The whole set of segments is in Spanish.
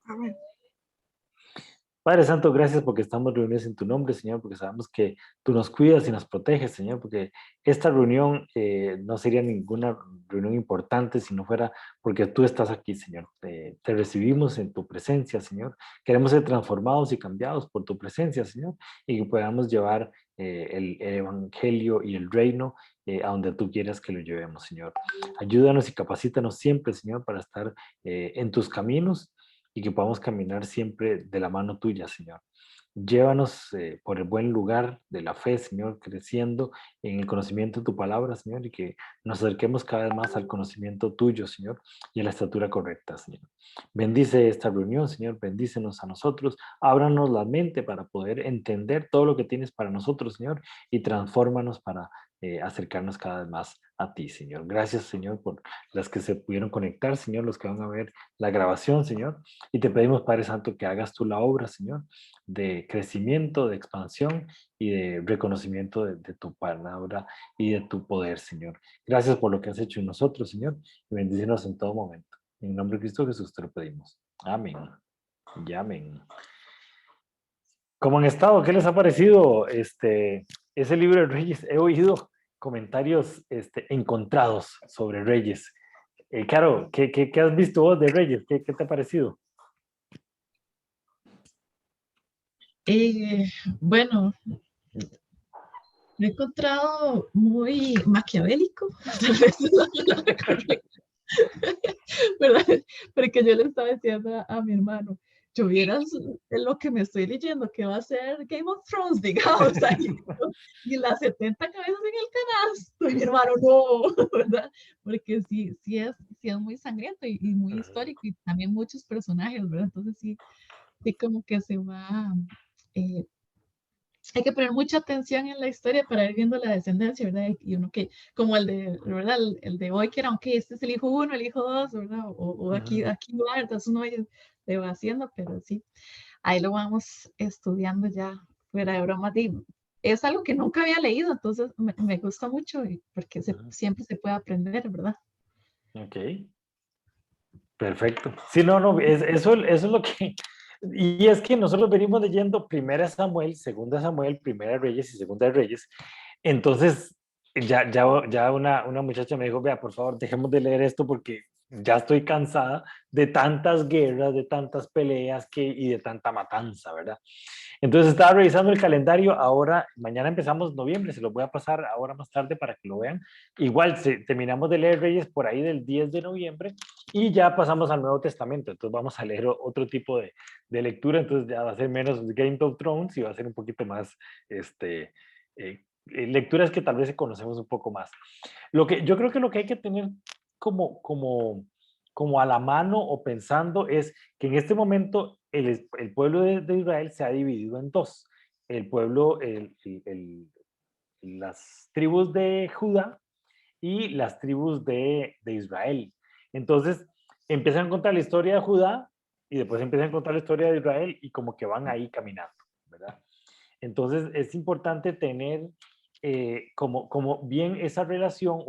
Amén. Padre Santo, gracias porque estamos reunidos en tu nombre, Señor, porque sabemos que tú nos cuidas y nos proteges, Señor, porque esta reunión no sería ninguna reunión importante si no fuera porque tú estás aquí, Señor. Te recibimos en tu presencia, Señor. Queremos ser transformados y cambiados por tu presencia, Señor, y que podamos llevar el Evangelio y el reino a donde tú quieras que lo llevemos, Señor. Ayúdanos y capacítanos siempre, Señor, para estar en tus caminos y que podamos caminar siempre de la mano tuya, Señor. Llévanos por el buen lugar de la fe, Señor, creciendo en el conocimiento de tu palabra, Señor, y que nos acerquemos cada vez más al conocimiento tuyo, Señor, y a la estatura correcta, Señor. Bendice esta reunión, Señor, bendícenos a nosotros, ábranos la mente para poder entender todo lo que tienes para nosotros, Señor, y transfórmanos para acercarnos cada vez más a ti, Señor. Gracias, Señor, por las que se pudieron conectar, Señor, los que van a ver la grabación, Señor, y te pedimos, Padre Santo, que hagas tú la obra, Señor, de crecimiento, de expansión y de reconocimiento de tu palabra y de tu poder, Señor. Gracias por lo que has hecho en nosotros, Señor, y bendícenos en todo momento. En el nombre de Cristo Jesús te lo pedimos. Amén. Y amén. ¿Cómo han estado? ¿Qué les ha parecido ese libro de Reyes? He oído comentarios encontrados sobre Reyes. Caro, ¿qué has visto vos de Reyes? ¿Qué te ha parecido? Eh, bueno, lo he encontrado muy maquiavélico, tal vez es la palabra correcta, ¿verdad? Porque yo le estaba diciendo a mi hermano, yo vieras lo que me estoy leyendo, que va a ser Game of Thrones, digamos, ahí, y las 70 cabezas en el canasto, y mi hermano, no, ¿verdad? Porque sí es muy sangriento y muy histórico, y también muchos personajes, ¿verdad? Entonces sí como que se va... eh, hay que poner mucha atención en la historia para ir viendo la descendencia, ¿verdad? Y uno que, como el de, ¿verdad? El de hoy, que era, aunque este es el hijo uno, el hijo dos, ¿verdad? O aquí va, entonces uno se va haciendo, pero sí, ahí lo vamos estudiando ya, fuera de broma. Es algo que nunca había leído, entonces me gusta mucho porque siempre se puede aprender, ¿verdad? Ok, perfecto. Sí, no, eso es lo que... Y es que nosotros venimos leyendo Primera Samuel, Segunda Samuel, Primera Reyes y Segunda Reyes. Entonces, ya una muchacha me dijo, vea, por favor, dejemos de leer esto porque ya estoy cansada de tantas guerras, de tantas peleas y de tanta matanza, ¿verdad? Entonces estaba revisando el calendario, ahora, mañana empezamos noviembre, se los voy a pasar ahora más tarde para que lo vean. Igual, terminamos de leer Reyes por ahí del 10 de noviembre y ya pasamos al Nuevo Testamento, entonces vamos a leer otro tipo de lectura, entonces ya va a ser menos Game of Thrones y va a ser un poquito más, lecturas que tal vez conocemos un poco más. Yo creo que lo que hay que tener como a la mano o pensando es que en este momento el pueblo de Israel se ha dividido en dos. El pueblo, las tribus de Judá y las tribus de Israel. Entonces, empiezan a contar la historia de Judá y después empiezan a contar la historia de Israel y como que van ahí caminando, ¿verdad? Entonces, es importante tener como bien esa relación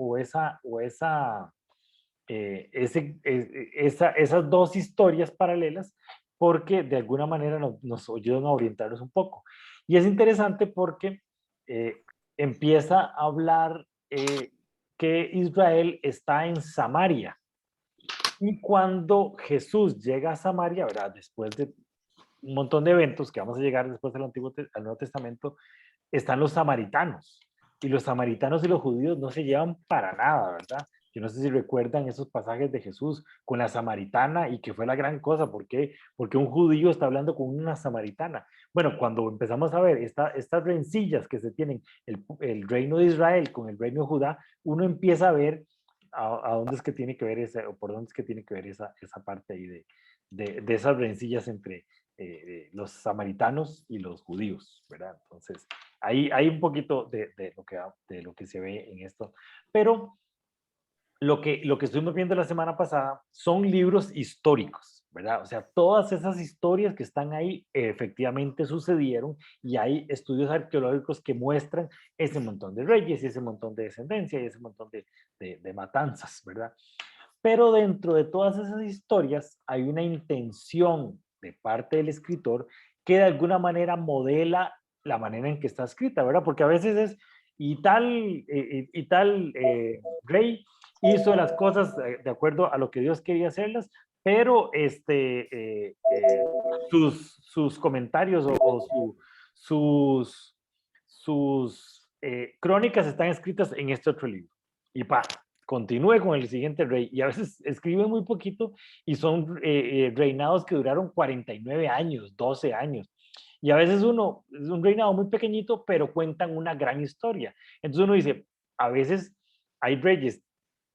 esas dos historias paralelas porque de alguna manera nos ayudan a orientarnos un poco. Y es interesante porque eh, empieza a hablar que Israel está en Samaria. Y cuando Jesús llega a Samaria, ¿verdad? Después de un montón de eventos que vamos a llegar después del al Nuevo Testamento, están los samaritanos. Y los samaritanos y los judíos no se llevan para nada, ¿verdad? Yo no sé si recuerdan esos pasajes de Jesús con la samaritana y que fue la gran cosa. ¿Por qué? Porque un judío está hablando con una samaritana. Bueno, cuando empezamos a ver estas rencillas que se tienen el reino de Israel con el reino de Judá, uno empieza a ver a dónde es que tiene que ver o por dónde es que tiene que ver esa parte ahí de esas rencillas entre los samaritanos y los judíos, ¿verdad? Entonces, hay un poquito de lo que se ve en esto, pero lo que estuvimos viendo la semana pasada son libros históricos, ¿verdad? O sea, todas esas historias que están ahí efectivamente sucedieron y hay estudios arqueológicos que muestran ese montón de reyes y ese montón de descendencia y ese montón de matanzas, ¿verdad? Pero dentro de todas esas historias hay una intención de parte del escritor que de alguna manera modela la manera en que está escrita, ¿verdad? Porque a veces es, rey hizo las cosas de acuerdo a lo que Dios quería hacerlas, pero sus comentarios sus crónicas están escritas en este otro libro. Y continúe con el siguiente rey. Y a veces escriben muy poquito y son reinados que duraron 49 años, 12 años. Y a veces es un reinado muy pequeñito, pero cuentan una gran historia. Entonces uno dice, a veces hay reyes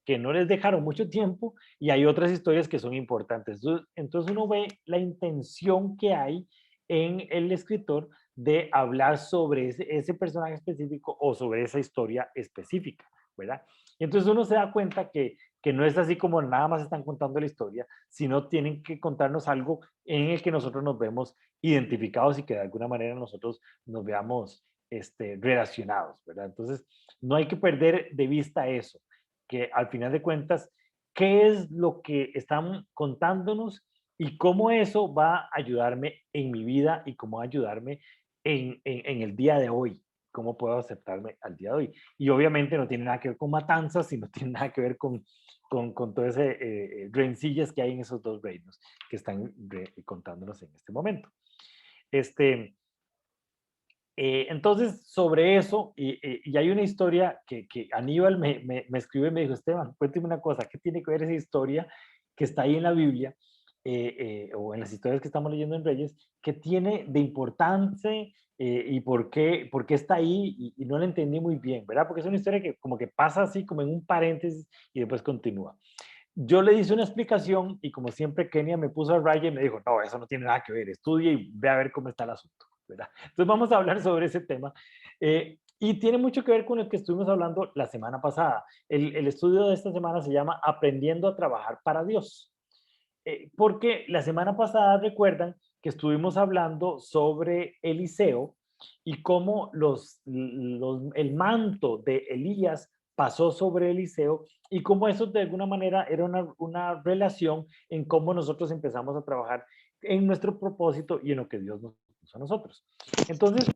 que no les dejaron mucho tiempo y hay otras historias que son importantes. Entonces uno ve la intención que hay en el escritor de hablar sobre ese personaje específico o sobre esa historia específica, ¿verdad? Y entonces uno se da cuenta que no es así como nada más están contando la historia, sino tienen que contarnos algo en el que nosotros nos vemos identificados y que de alguna manera nosotros nos veamos relacionados, ¿verdad? Entonces, no hay que perder de vista eso, que al final de cuentas, ¿qué es lo que están contándonos y cómo eso va a ayudarme en mi vida y cómo va a ayudarme en el día de hoy? ¿Cómo puedo aceptarme al día de hoy? Y obviamente no tiene nada que ver con matanzas, sino tiene nada que ver con todo ese rencillas que hay en esos dos reinos que están contándonos en este momento. Entonces, sobre eso, y hay una historia que Aníbal me escribió y me dijo, Esteban, cuénteme una cosa, ¿qué tiene que ver esa historia que está ahí en la Biblia o en las historias que estamos leyendo en Reyes, que tiene de importante y por qué está ahí? Y no la entendí muy bien, ¿verdad? Porque es una historia que como que pasa así como en un paréntesis y después continúa. Yo le hice una explicación y como siempre Kenia me puso a raya y me dijo, no, eso no tiene nada que ver, estudie y ve a ver cómo está el asunto, ¿verdad? Entonces vamos a hablar sobre ese tema. Y tiene mucho que ver con el que estuvimos hablando la semana pasada. El estudio de esta semana se llama Aprendiendo a trabajar para Dios. Porque la semana pasada recuerdan que estuvimos hablando sobre Eliseo y cómo el manto de Elías pasó sobre Eliseo y cómo eso de alguna manera era una relación en cómo nosotros empezamos a trabajar en nuestro propósito y en lo que Dios nos puso a nosotros. Entonces,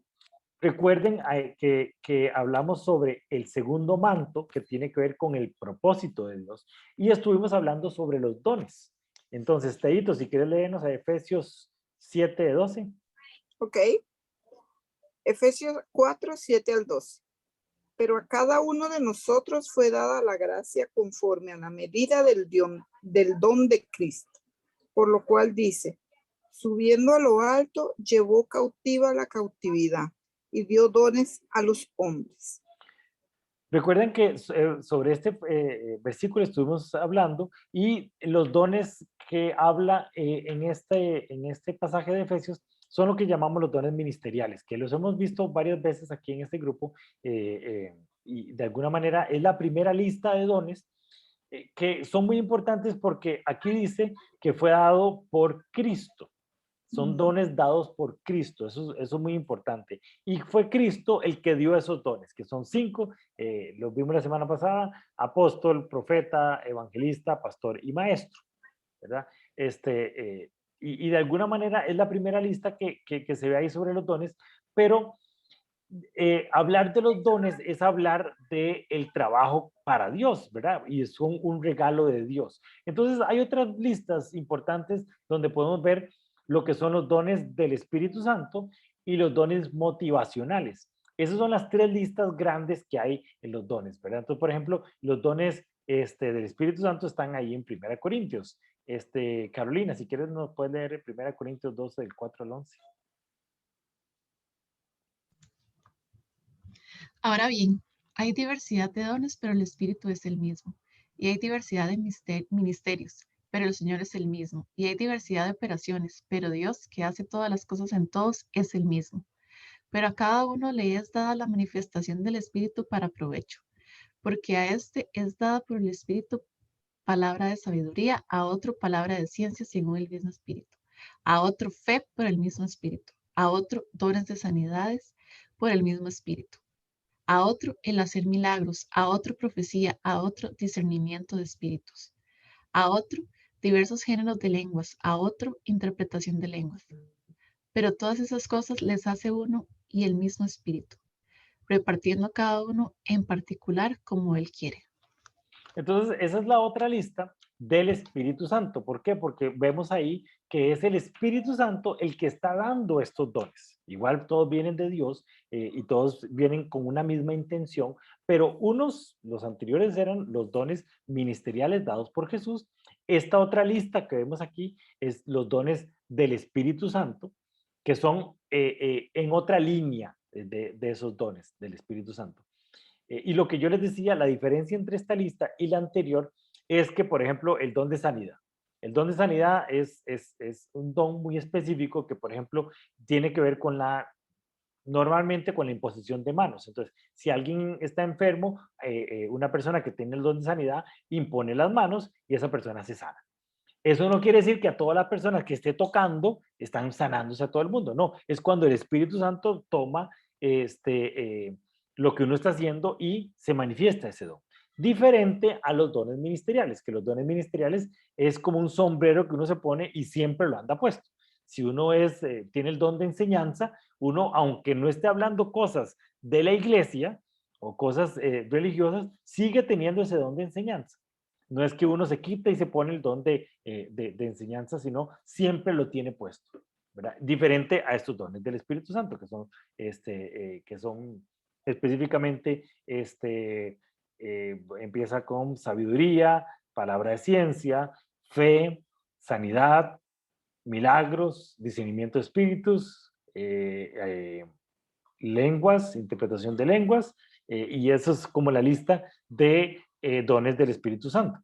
recuerden que hablamos sobre el segundo manto que tiene que ver con el propósito de Dios y estuvimos hablando sobre los dones. Entonces, Teito, si quieres leernos a Efesios 7:12. Ok. Efesios 4:7-12. Pero a cada uno de nosotros fue dada la gracia conforme a la medida del don de Cristo. Por lo cual dice, subiendo a lo alto, llevó cautiva la cautividad y dio dones a los hombres. Recuerden que sobre este versículo estuvimos hablando y los dones que habla en este pasaje de Efesios son lo que llamamos los dones ministeriales, que los hemos visto varias veces aquí en este grupo y de alguna manera es la primera lista de dones que son muy importantes porque aquí dice que fue dado por Cristo. Son dones dados por Cristo, eso es muy importante. Y fue Cristo el que dio esos dones, que son 5, los vimos la semana pasada: apóstol, profeta, evangelista, pastor y maestro, ¿verdad? Y de alguna manera es la primera lista que se ve ahí sobre los dones, pero hablar de los dones es hablar del trabajo para Dios, ¿verdad? Y son un regalo de Dios. Entonces hay otras listas importantes donde podemos ver lo que son los dones del Espíritu Santo y los dones motivacionales. Esas son las tres listas grandes que hay en los dones, ¿verdad? Entonces, por ejemplo, los dones del Espíritu Santo están ahí en 1 Corintios. Carolina, si quieres nos puedes leer 1 Corintios 12, del 4 al 11. Ahora bien, hay diversidad de dones, pero el Espíritu es el mismo. Y hay diversidad de ministerios, pero el Señor es el mismo. Y hay diversidad de operaciones, pero Dios, que hace todas las cosas en todos, es el mismo. Pero a cada uno le es dada la manifestación del Espíritu para provecho, porque a este es dada por el Espíritu palabra de sabiduría, a otro palabra de ciencia según el mismo Espíritu, a otro fe por el mismo Espíritu, a otro dones de sanidades por el mismo Espíritu, a otro el hacer milagros, a otro profecía, a otro discernimiento de espíritus, a otro diversos géneros de lenguas, a otro interpretación de lenguas. Pero todas esas cosas les hace uno y el mismo Espíritu, repartiendo cada uno en particular como Él quiere. Entonces, esa es la otra lista del Espíritu Santo. ¿Por qué? Porque vemos ahí que es el Espíritu Santo el que está dando estos dones. Igual todos vienen de Dios y todos vienen con una misma intención, pero los anteriores eran los dones ministeriales dados por Jesús. Esta otra lista que vemos aquí es los dones del Espíritu Santo, que son en otra línea de esos dones del Espíritu Santo. Y lo que yo les decía, la diferencia entre esta lista y la anterior es que, por ejemplo, el don de sanidad. El don de sanidad es un don muy específico que, por ejemplo, tiene que ver con normalmente con la imposición de manos. Entonces, si alguien está enfermo, una persona que tiene el don de sanidad impone las manos y esa persona se sana. Eso no quiere decir que a todas las personas que esté tocando están sanándose a todo el mundo. No, es cuando el Espíritu Santo toma lo que uno está haciendo y se manifiesta ese don. Diferente a los dones ministeriales, que los dones ministeriales es como un sombrero que uno se pone y siempre lo anda puesto. Si uno tiene el don de enseñanza, uno, aunque no esté hablando cosas de la iglesia o cosas religiosas, sigue teniendo ese don de enseñanza. No es que uno se quita y se pone el don de enseñanza, sino siempre lo tiene puesto, ¿verdad? Diferente a estos dones del Espíritu Santo, que son específicamente, empieza con sabiduría, palabra de ciencia, fe, sanidad, milagros, discernimiento de espíritus, lenguas, interpretación de lenguas, y eso es como la lista de dones del Espíritu Santo.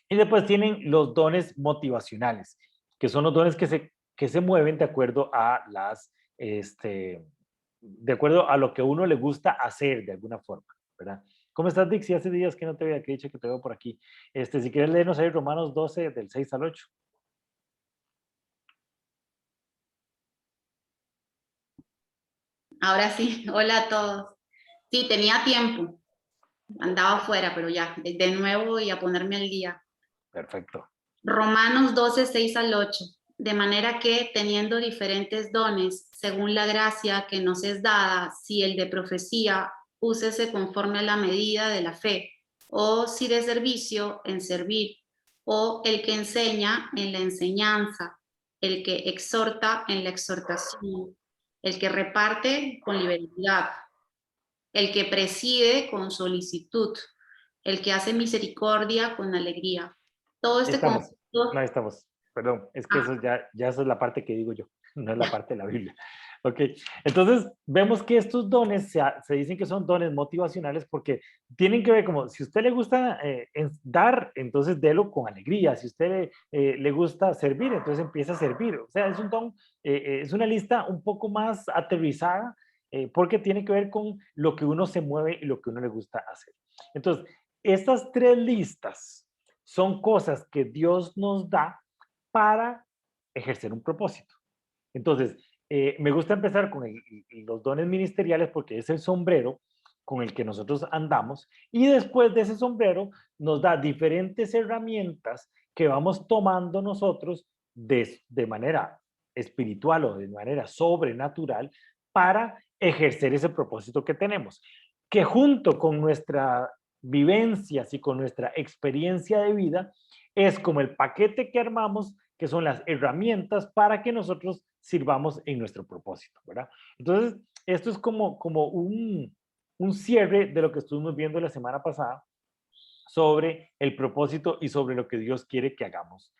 Y después tienen los dones motivacionales, que son los dones que se mueven de acuerdo a de acuerdo a lo que a uno le gusta hacer de alguna forma, ¿verdad? ¿Cómo estás, Dixie? Hace días que no te había dicho que te veo por aquí. Si quieres leernos ahí Romanos 12, del 6 al 8. Ahora sí, hola a todos. Sí, tenía tiempo, andaba afuera, pero ya, de nuevo y a ponerme al día. Perfecto. Romanos 12, 6 al 8. De manera que, teniendo diferentes dones, según la gracia que nos es dada, si el de profecía, úsese conforme a la medida de la fe, o si de servicio, en servir, o el que enseña, en la enseñanza, el que exhorta, en la exhortación, el que reparte, con liberalidad, el que preside, con solicitud, el que hace misericordia, con alegría. Todo este Estamos, concepto. no estamos, perdón, es que eso ya esa es la parte que digo yo, no es la parte de la Biblia. Ok, entonces vemos que estos dones se dicen que son dones motivacionales porque tienen que ver como, si a usted le gusta dar, entonces délo con alegría, si a usted le gusta servir, entonces empieza a servir, o sea, es un don, es una lista un poco más aterrizada porque tiene que ver con lo que uno se mueve y lo que uno le gusta hacer. Entonces, estas tres listas son cosas que Dios nos da para ejercer un propósito. Entonces, me gusta empezar con los dones ministeriales porque es el sombrero con el que nosotros andamos y después de ese sombrero nos da diferentes herramientas que vamos tomando nosotros de manera espiritual o de manera sobrenatural para ejercer ese propósito que tenemos, que junto con nuestras vivencias y con nuestra experiencia de vida es como el paquete que armamos, que son las herramientas para que nosotros sirvamos en nuestro propósito, ¿verdad? Entonces, esto es como un cierre de lo que estuvimos viendo la semana pasada sobre el propósito y sobre lo que Dios quiere que hagamos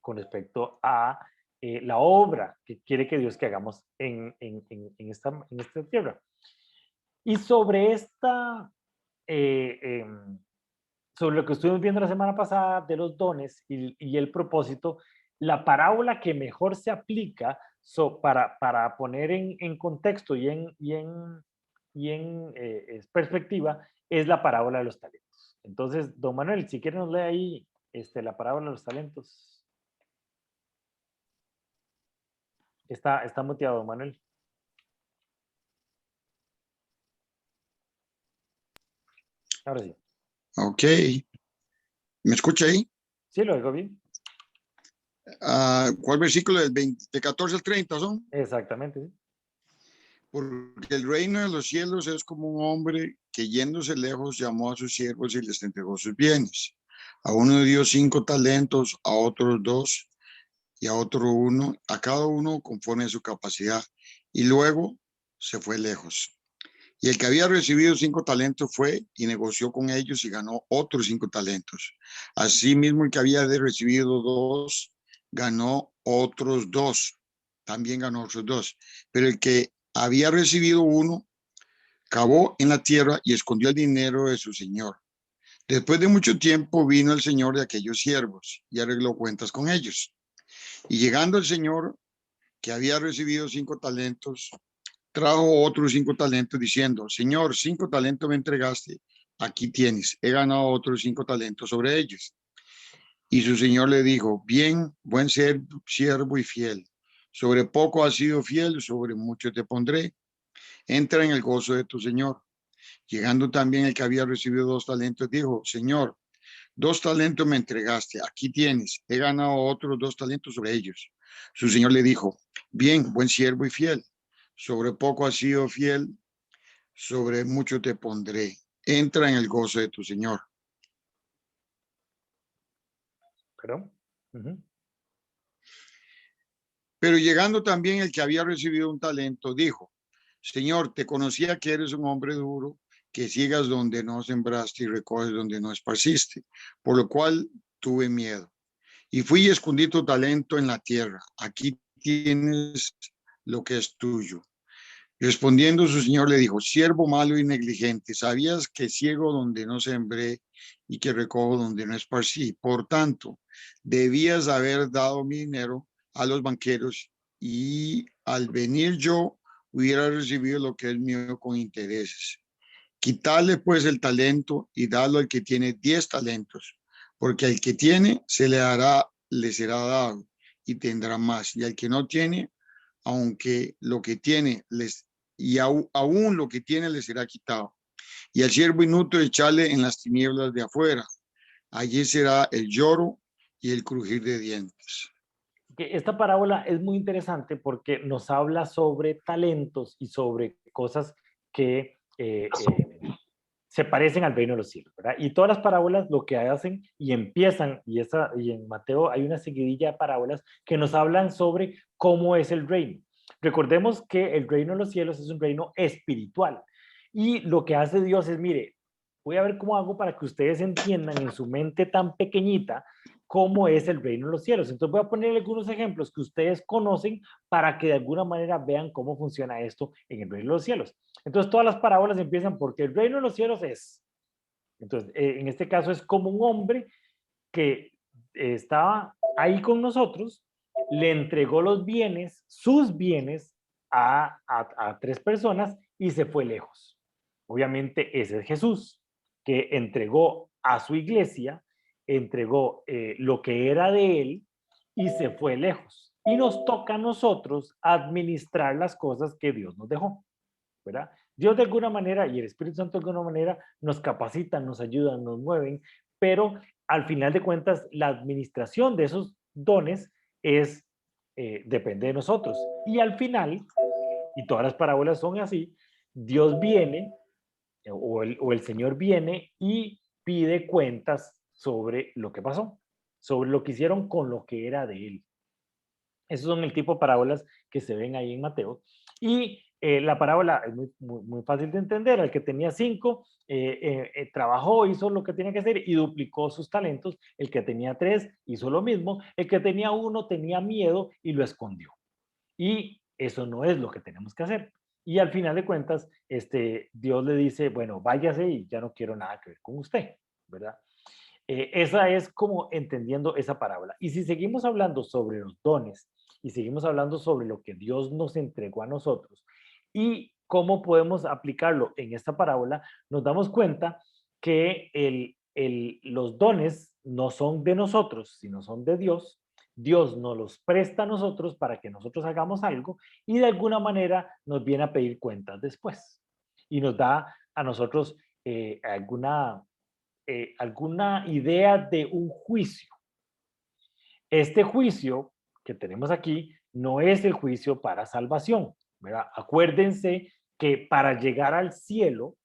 con respecto a la obra que quiere que Dios que hagamos en esta tierra. Y sobre sobre lo que estuvimos viendo la semana pasada de los dones y el propósito, la parábola que mejor se aplica para poner en contexto y en perspectiva es la parábola de los talentos. Entonces, don Manuel, si quiere nos lee ahí la parábola de los talentos. Está muteado, don Manuel. Ahora sí. Ok. ¿Me escucha ahí? Sí, lo oigo bien. ¿Cuál versículo? De 14 al 30 son. Exactamente, sí. Porque el reino de los cielos es como un hombre que yéndose lejos llamó a sus siervos y les entregó sus bienes. A uno dio 5 talentos, a otros 2 y a otro 1, a cada uno conforme a su capacidad. Y luego se fue lejos. Y el que había recibido 5 talentos fue y negoció con ellos y ganó otros 5 talentos. Asimismo, el que había recibido 2 ganó otros 2. También ganó otros 2. Pero el que había recibido 1 cavó en la tierra y escondió el dinero de su señor. Después de mucho tiempo vino el señor de aquellos siervos y arregló cuentas con ellos. Y llegando el señor que había recibido 5 talentos, trajo otros 5 talentos diciendo, Señor, 5 talentos me entregaste, aquí tienes, he ganado otros 5 talentos sobre ellos. Y su señor le dijo, bien, buen siervo y fiel, sobre poco has sido fiel, sobre mucho te pondré, entra en el gozo de tu señor. Llegando también el que había recibido 2 talentos, dijo, Señor, 2 talentos me entregaste, aquí tienes, he ganado otros 2 talentos sobre ellos. Su señor le dijo, bien, buen siervo y fiel, sobre poco has sido fiel, sobre mucho te pondré. Entra en el gozo de tu señor. ¿Perdón? Pero llegando también el que había recibido un talento, dijo, Señor, te conocía que eres un hombre duro, que ciegas donde no sembraste y recoges donde no esparciste, por lo cual tuve miedo. Y fui y escondí tu talento en la tierra. Aquí tienes lo que es tuyo. Respondiendo su señor le dijo, siervo malo y negligente, ¿sabías que ciego donde no sembré y que recojo donde no esparcí? Por tanto, debías haber dado mi dinero a los banqueros y al venir yo hubiera recibido lo que es mío con intereses. Quitarle pues el talento y darlo al que tiene 10 talentos, porque al que tiene le será dado y tendrá más, y al que no tiene, aunque lo que tiene aún lo que tiene le será quitado. Y al siervo inútil echarle en las tinieblas de afuera. Allí será el lloro y el crujir de dientes. Esta parábola es muy interesante porque nos habla sobre talentos y sobre cosas que se parecen al reino de los cielos, ¿verdad? Y todas las parábolas lo que hacen y empiezan, y en Mateo hay una seguidilla de parábolas que nos hablan sobre cómo es el reino. Recordemos que el reino de los cielos es un reino espiritual y lo que hace Dios es, mire, voy a ver cómo hago para que ustedes entiendan en su mente tan pequeñita cómo es el reino de los cielos. Entonces voy a poner algunos ejemplos que ustedes conocen para que de alguna manera vean cómo funciona esto en el reino de los cielos. Entonces todas las parábolas empiezan porque el reino de los cielos es. Entonces, en este caso es como un hombre que estaba ahí con nosotros, le entregó los bienes, sus bienes, a 3 personas y se fue lejos. Obviamente ese es Jesús, que entregó a su iglesia, entregó lo que era de él y se fue lejos. Y nos toca a nosotros administrar las cosas que Dios nos dejó, ¿verdad? Dios de alguna manera y el Espíritu Santo de alguna manera nos capacitan, nos ayudan, nos mueven, pero al final de cuentas la administración de esos dones depende de nosotros. Y al final, y todas las parábolas son así, Dios viene o el Señor viene y pide cuentas sobre lo que pasó, sobre lo que hicieron con lo que era de él. Esos son el tipo de parábolas que se ven ahí en Mateo. Y la parábola es muy fácil de entender. El que tenía 5 trabajó, hizo lo que tenía que hacer y duplicó sus talentos. El que tenía 3 hizo lo mismo. El que tenía 1 tenía miedo y lo escondió. Y eso no es lo que tenemos que hacer. Y al final de cuentas, Dios le dice, bueno, váyase y ya no quiero nada que ver con usted, ¿verdad? Esa es como entendiendo esa parábola. Y si seguimos hablando sobre los dones y seguimos hablando sobre lo que Dios nos entregó a nosotros y cómo podemos aplicarlo en esta parábola, nos damos cuenta que los dones no son de nosotros, sino son de Dios. Dios nos los presta a nosotros para que nosotros hagamos algo y de alguna manera nos viene a pedir cuentas después. Y nos da a nosotros alguna idea de un juicio. Este juicio que tenemos aquí no es el juicio para salvación, ¿verdad? Acuérdense que para llegar al cielo,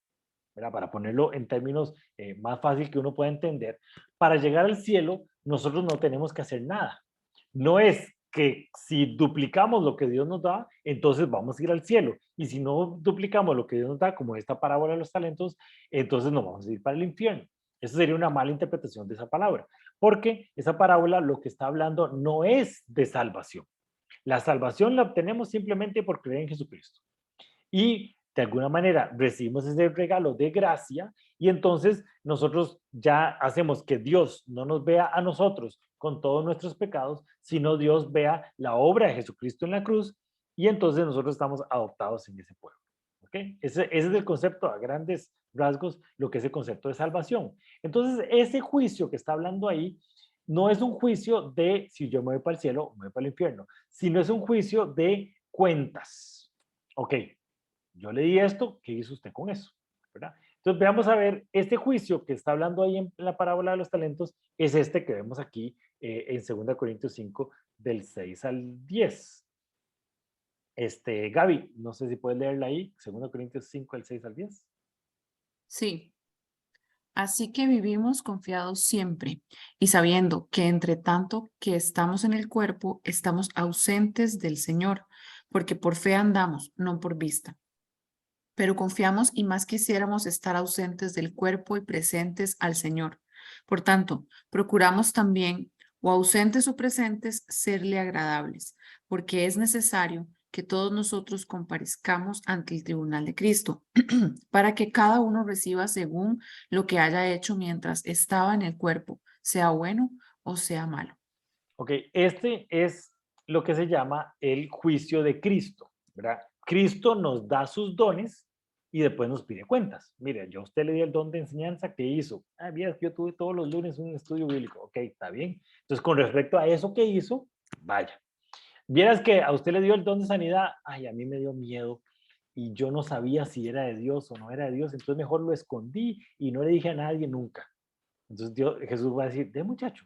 ¿verdad? Para ponerlo en términos más fácil que uno pueda entender, para llegar al cielo nosotros no tenemos que hacer nada. No es que si duplicamos lo que Dios nos da, entonces vamos a ir al cielo. Y si no duplicamos lo que Dios nos da, como esta parábola de los talentos, entonces nos vamos a ir para el infierno. Eso sería una mala interpretación de esa palabra, porque esa parábola lo que está hablando no es de salvación. La salvación la obtenemos simplemente por creer en Jesucristo. Y de alguna manera recibimos ese regalo de gracia y entonces nosotros ya hacemos que Dios no nos vea a nosotros con todos nuestros pecados, sino Dios vea la obra de Jesucristo en la cruz y entonces nosotros estamos adoptados en ese pueblo. ¿Okay? Ese es el concepto a grandes rasgos, lo que es el concepto de salvación. Entonces, ese juicio que está hablando ahí no es un juicio de si yo me voy para el cielo o me voy para el infierno, sino es un juicio de cuentas. Ok, yo le di esto, ¿qué hizo usted con eso? ¿Verdad? Entonces veamos a ver, este juicio que está hablando ahí en la parábola de los talentos es este que vemos aquí en 2 Corintios 5 del 6 al 10. Gaby, no sé si puedes leerla ahí, 2 Corintios 5 del 6 al 10. Sí. Así que vivimos confiados siempre y sabiendo que entre tanto que estamos en el cuerpo, estamos ausentes del Señor, porque por fe andamos, no por vista. Pero confiamos y más quisiéramos estar ausentes del cuerpo y presentes al Señor. Por tanto, procuramos también, o ausentes o presentes, serle agradables, porque es necesario que todos nosotros comparezcamos ante el tribunal de Cristo, para que cada uno reciba según lo que haya hecho mientras estaba en el cuerpo, sea bueno o sea malo. Ok, este es lo que se llama el juicio de Cristo, ¿verdad? Cristo nos da sus dones y después nos pide cuentas. Mire, yo a usted le di el don de enseñanza, ¿qué hizo? Ah, mira, yo tuve todos los lunes un estudio bíblico. Ok, está bien. Entonces, con respecto a eso que hizo, vaya. Vieras que a usted le dio el don de sanidad, ay, a mí me dio miedo y yo no sabía si era de Dios o no era de Dios, entonces mejor lo escondí y no le dije a nadie nunca. Entonces Jesús va a decir, de muchacho,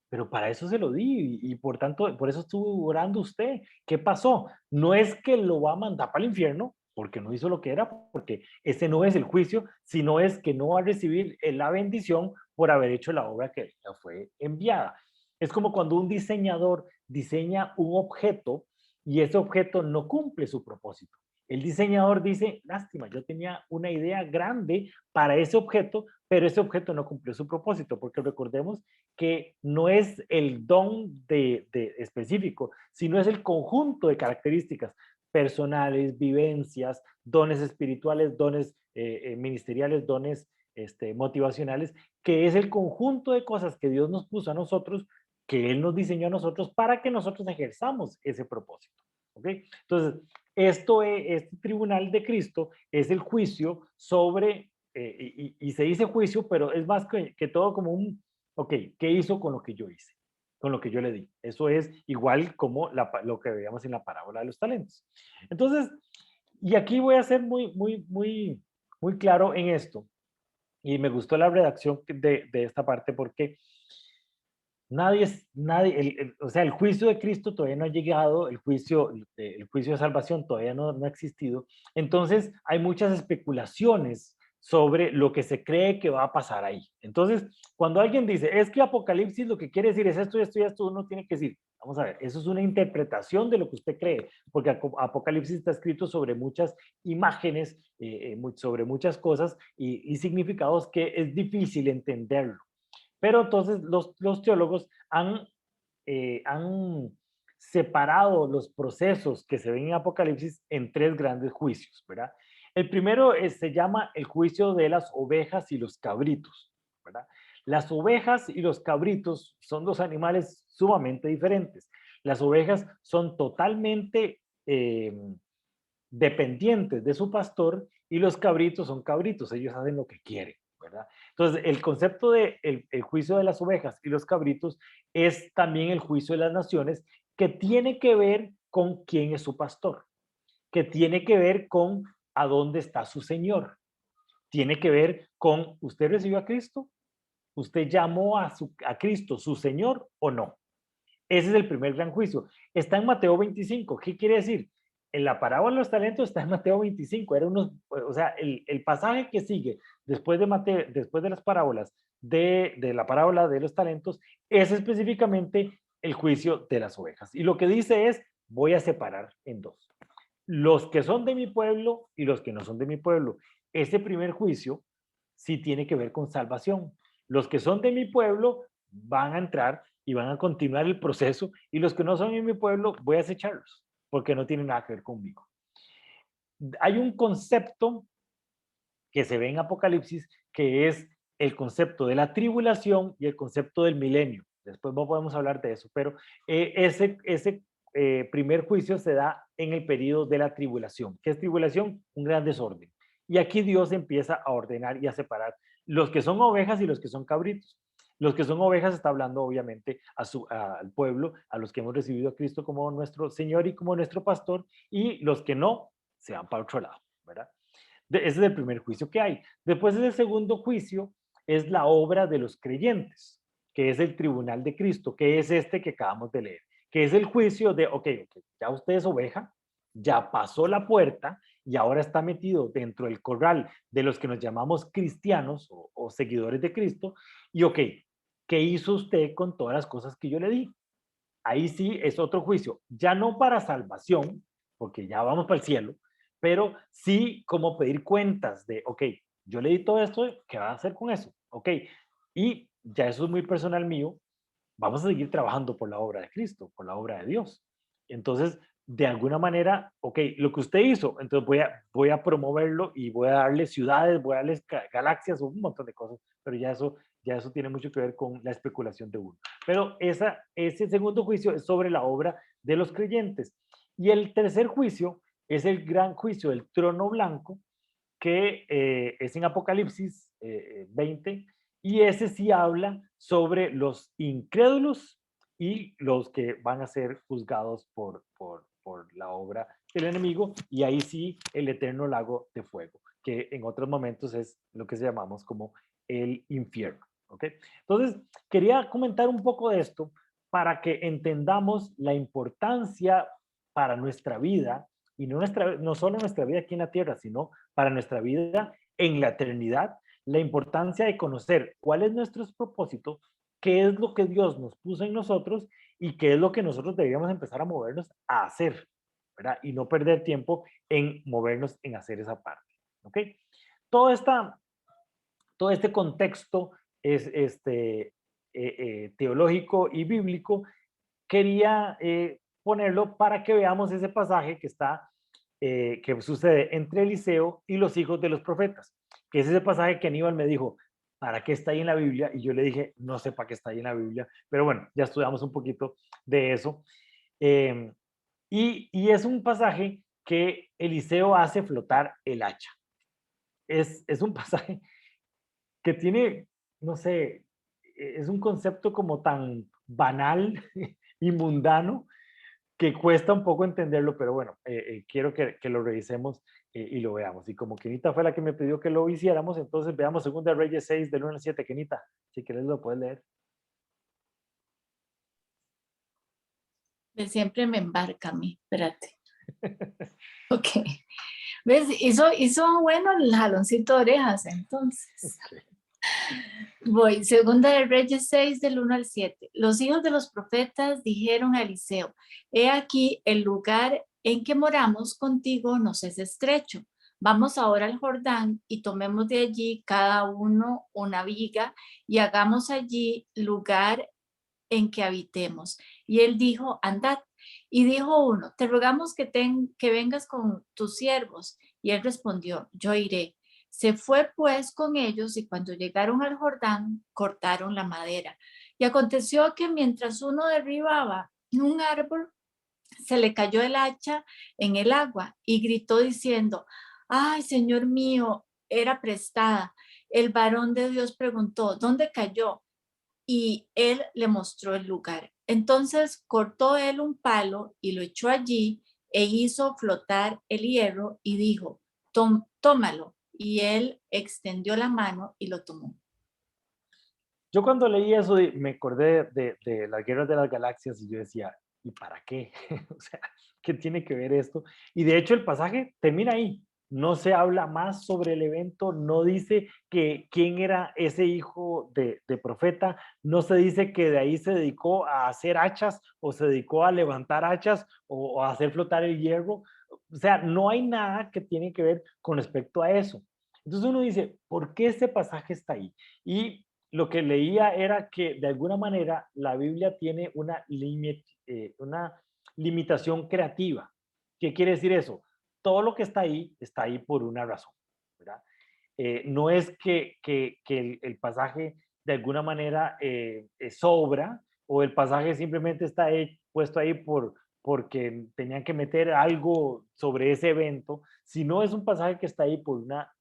pero para eso se lo di y por tanto, por eso estuvo orando usted. ¿Qué pasó? No es que lo va a mandar para el infierno, porque no hizo lo que era, porque ese no es el juicio, sino es que no va a recibir la bendición por haber hecho la obra que le fue enviada. Es como cuando un diseñador diseña un objeto y ese objeto no cumple su propósito. El diseñador dice, lástima, yo tenía una idea grande para ese objeto, pero ese objeto no cumplió su propósito, porque recordemos que no es el don de específico, sino es el conjunto de características personales, vivencias, dones espirituales, dones ministeriales, dones motivacionales, que es el conjunto de cosas que Dios nos puso a nosotros, que Él nos diseñó a nosotros para que nosotros ejerzamos ese propósito. ¿Ok? Entonces, este tribunal de Cristo es el juicio sobre, y se dice juicio, pero es más que todo como un, ok, ¿qué hizo con lo que yo hice? Con lo que yo le di. Eso es igual como lo que veíamos en la parábola de los talentos. Entonces, y aquí voy a ser muy claro en esto. Y me gustó la redacción de esta parte porque o sea, el juicio de Cristo todavía no ha llegado, el juicio de salvación todavía no ha existido. Entonces, hay muchas especulaciones sobre lo que se cree que va a pasar ahí. Entonces, cuando alguien dice, es que Apocalipsis lo que quiere decir es esto y esto y esto, uno tiene que decir, vamos a ver, eso es una interpretación de lo que usted cree, porque Apocalipsis está escrito sobre muchas imágenes, sobre muchas cosas y significados que es difícil entenderlo. Pero entonces los teólogos han separado los procesos que se ven en Apocalipsis en tres grandes juicios, ¿verdad? El primero se llama el juicio de las ovejas y los cabritos, ¿verdad? Las ovejas y los cabritos son dos animales sumamente diferentes. Las ovejas son totalmente dependientes de su pastor y los cabritos son cabritos, ellos hacen lo que quieren, ¿verdad? Entonces, el concepto de el juicio de las ovejas y los cabritos es también el juicio de las naciones, que tiene que ver con quién es su pastor, que tiene que ver con a dónde está su Señor, tiene que ver con, ¿usted recibió a Cristo? ¿Usted llamó a Cristo su Señor o no? Ese es el primer gran juicio. Está en Mateo 25. ¿Qué quiere decir? En la parábola de los talentos está en Mateo 25. O sea, el pasaje que sigue después de Mateo, después de las parábolas de la parábola de los talentos, es específicamente el juicio de las ovejas. Y lo que dice es, voy a separar en dos. Los que son de mi pueblo y los que no son de mi pueblo. Ese primer juicio sí tiene que ver con salvación. Los que son de mi pueblo van a entrar y van a continuar el proceso, y los que no son de mi pueblo voy a acecharlos, porque no tienen nada que ver conmigo. Hay un concepto que se ve en Apocalipsis, que es el concepto de la tribulación y el concepto del milenio. Después no podemos hablar de eso, pero ese primer juicio se da en el periodo de la tribulación. ¿Qué es tribulación? Un gran desorden. Y aquí Dios empieza a ordenar y a separar los que son ovejas y los que son cabritos. Los que son ovejas está hablando obviamente al pueblo, a los que hemos recibido a Cristo como nuestro Señor y como nuestro pastor, y los que no se van para otro lado, ¿verdad? Ese es el primer juicio que hay. Después del segundo juicio es la obra de los creyentes, que es el tribunal de Cristo, que es este que acabamos de leer, que es el juicio de, ok, ya usted es oveja, ya pasó la puerta y ahora está metido dentro del corral de los que nos llamamos cristianos o seguidores de Cristo, y ok, ¿qué hizo usted con todas las cosas que yo le di? Ahí sí es otro juicio, ya no para salvación, porque ya vamos para el cielo, pero sí como pedir cuentas de, ok, yo le di todo esto, ¿qué va a hacer con eso? Ok, y ya eso es muy personal mío, vamos a seguir trabajando por la obra de Cristo, por la obra de Dios. Entonces, de alguna manera, ok, lo que usted hizo, entonces voy a promoverlo y voy a darle ciudades, voy a darles galaxias, un montón de cosas, pero ya eso tiene mucho que ver con la especulación de uno. Pero ese segundo juicio es sobre la obra de los creyentes. Y el tercer juicio es el gran juicio del trono blanco, que es en Apocalipsis 20, y ese sí habla sobre los incrédulos y los que van a ser juzgados por la obra del enemigo, y ahí sí el eterno lago de fuego, que en otros momentos es lo que se llamamos como el infierno. ¿Ok? Entonces, quería comentar un poco de esto para que entendamos la importancia para nuestra vida, y no solo nuestra vida aquí en la tierra, sino para nuestra vida en la eternidad, la importancia de conocer cuál es nuestro propósito, qué es lo que Dios nos puso en nosotros y qué es lo que nosotros deberíamos empezar a movernos a hacer, ¿verdad? Y no perder tiempo en movernos en hacer esa parte, ¿ok? Todo, todo este contexto es teológico y bíblico. Quería ponerlo para que veamos ese pasaje que está que sucede entre Eliseo y los hijos de los profetas, que es ese pasaje que Aníbal me dijo, ¿para qué está ahí en la Biblia? Y yo le dije, no sé para qué está ahí en la Biblia, pero bueno, ya estudiamos un poquito de eso. Eh, y es un pasaje que Eliseo hace flotar el hacha. Es un pasaje que tiene, no sé, es un concepto como tan banal y mundano, que cuesta un poco entenderlo, pero bueno, quiero que lo revisemos y lo veamos. Y como Kenita fue la que me pidió que lo hiciéramos, entonces veamos 2 Reyes 6, del 1 al 7. Kenita, si quieres lo puedes leer. Siempre me embarca a mí, espérate. Ok. ¿Ves? Hizo bueno el jaloncito de orejas, entonces. Okay. Voy, 2 Reyes 6, del 1 al 7. Los hijos de los profetas dijeron a Eliseo, he aquí el lugar en que moramos contigo nos es estrecho. Vamos ahora al Jordán y tomemos de allí cada uno una viga y hagamos allí lugar en que habitemos. Y él dijo, andad. Y dijo uno, te rogamos que vengas con tus siervos. Y él respondió, yo iré. Se fue pues con ellos y cuando llegaron al Jordán, cortaron la madera. Y aconteció que mientras uno derribaba un árbol, se le cayó el hacha en el agua y gritó diciendo, ay, Señor mío, era prestada. El varón de Dios preguntó, ¿dónde cayó? Y él le mostró el lugar. Entonces cortó él un palo y lo echó allí e hizo flotar el hierro y dijo, tómalo. Y él extendió la mano y lo tomó. Yo cuando leí eso me acordé de las guerras de las galaxias y yo decía, ¿y para qué? O sea, ¿qué tiene que ver esto? Y de hecho el pasaje termina ahí. No se habla más sobre el evento, no dice que quién era ese hijo de profeta, no se dice que de ahí se dedicó a hacer hachas o se dedicó a levantar hachas o a hacer flotar el hierro. O sea, no hay nada que tiene que ver con respecto a eso. Entonces uno dice, ¿por qué este pasaje está ahí? Y lo que leía era que de alguna manera la Biblia tiene una limitación creativa. ¿Qué quiere decir eso? Todo lo que está ahí por una razón, ¿verdad? No es que el pasaje de alguna manera sobra o el pasaje simplemente está puesto ahí porque tenían que meter algo sobre ese evento, sino es un pasaje que está ahí por una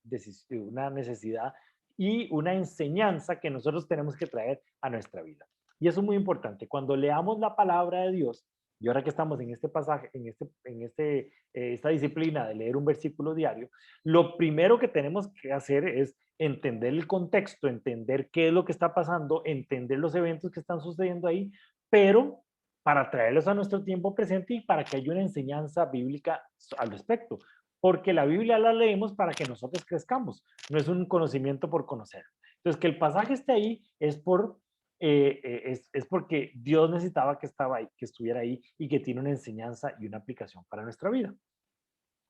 necesidad y una enseñanza que nosotros tenemos que traer a nuestra vida. Y eso es muy importante. Cuando leamos la palabra de Dios, y ahora que estamos en este pasaje, esta disciplina de leer un versículo diario, lo primero que tenemos que hacer es entender el contexto, entender qué es lo que está pasando, entender los eventos que están sucediendo ahí, pero para traerlos a nuestro tiempo presente y para que haya una enseñanza bíblica al respecto. Porque la Biblia la leemos para que nosotros crezcamos, no es un conocimiento por conocer. Entonces, que el pasaje esté ahí es porque Dios necesitaba que estuviera ahí y que tiene una enseñanza y una aplicación para nuestra vida.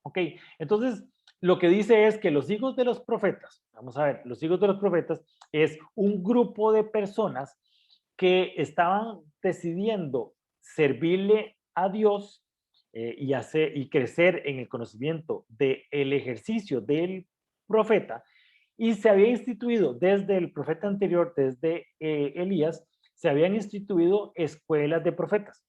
Ok, entonces lo que dice es que los hijos de los profetas, vamos a ver, los hijos de los profetas es un grupo de personas que estaban decidiendo servirle a Dios y crecer en el conocimiento del ejercicio del profeta, y se había instituido desde el profeta anterior, desde Elías, se habían instituido escuelas de profetas.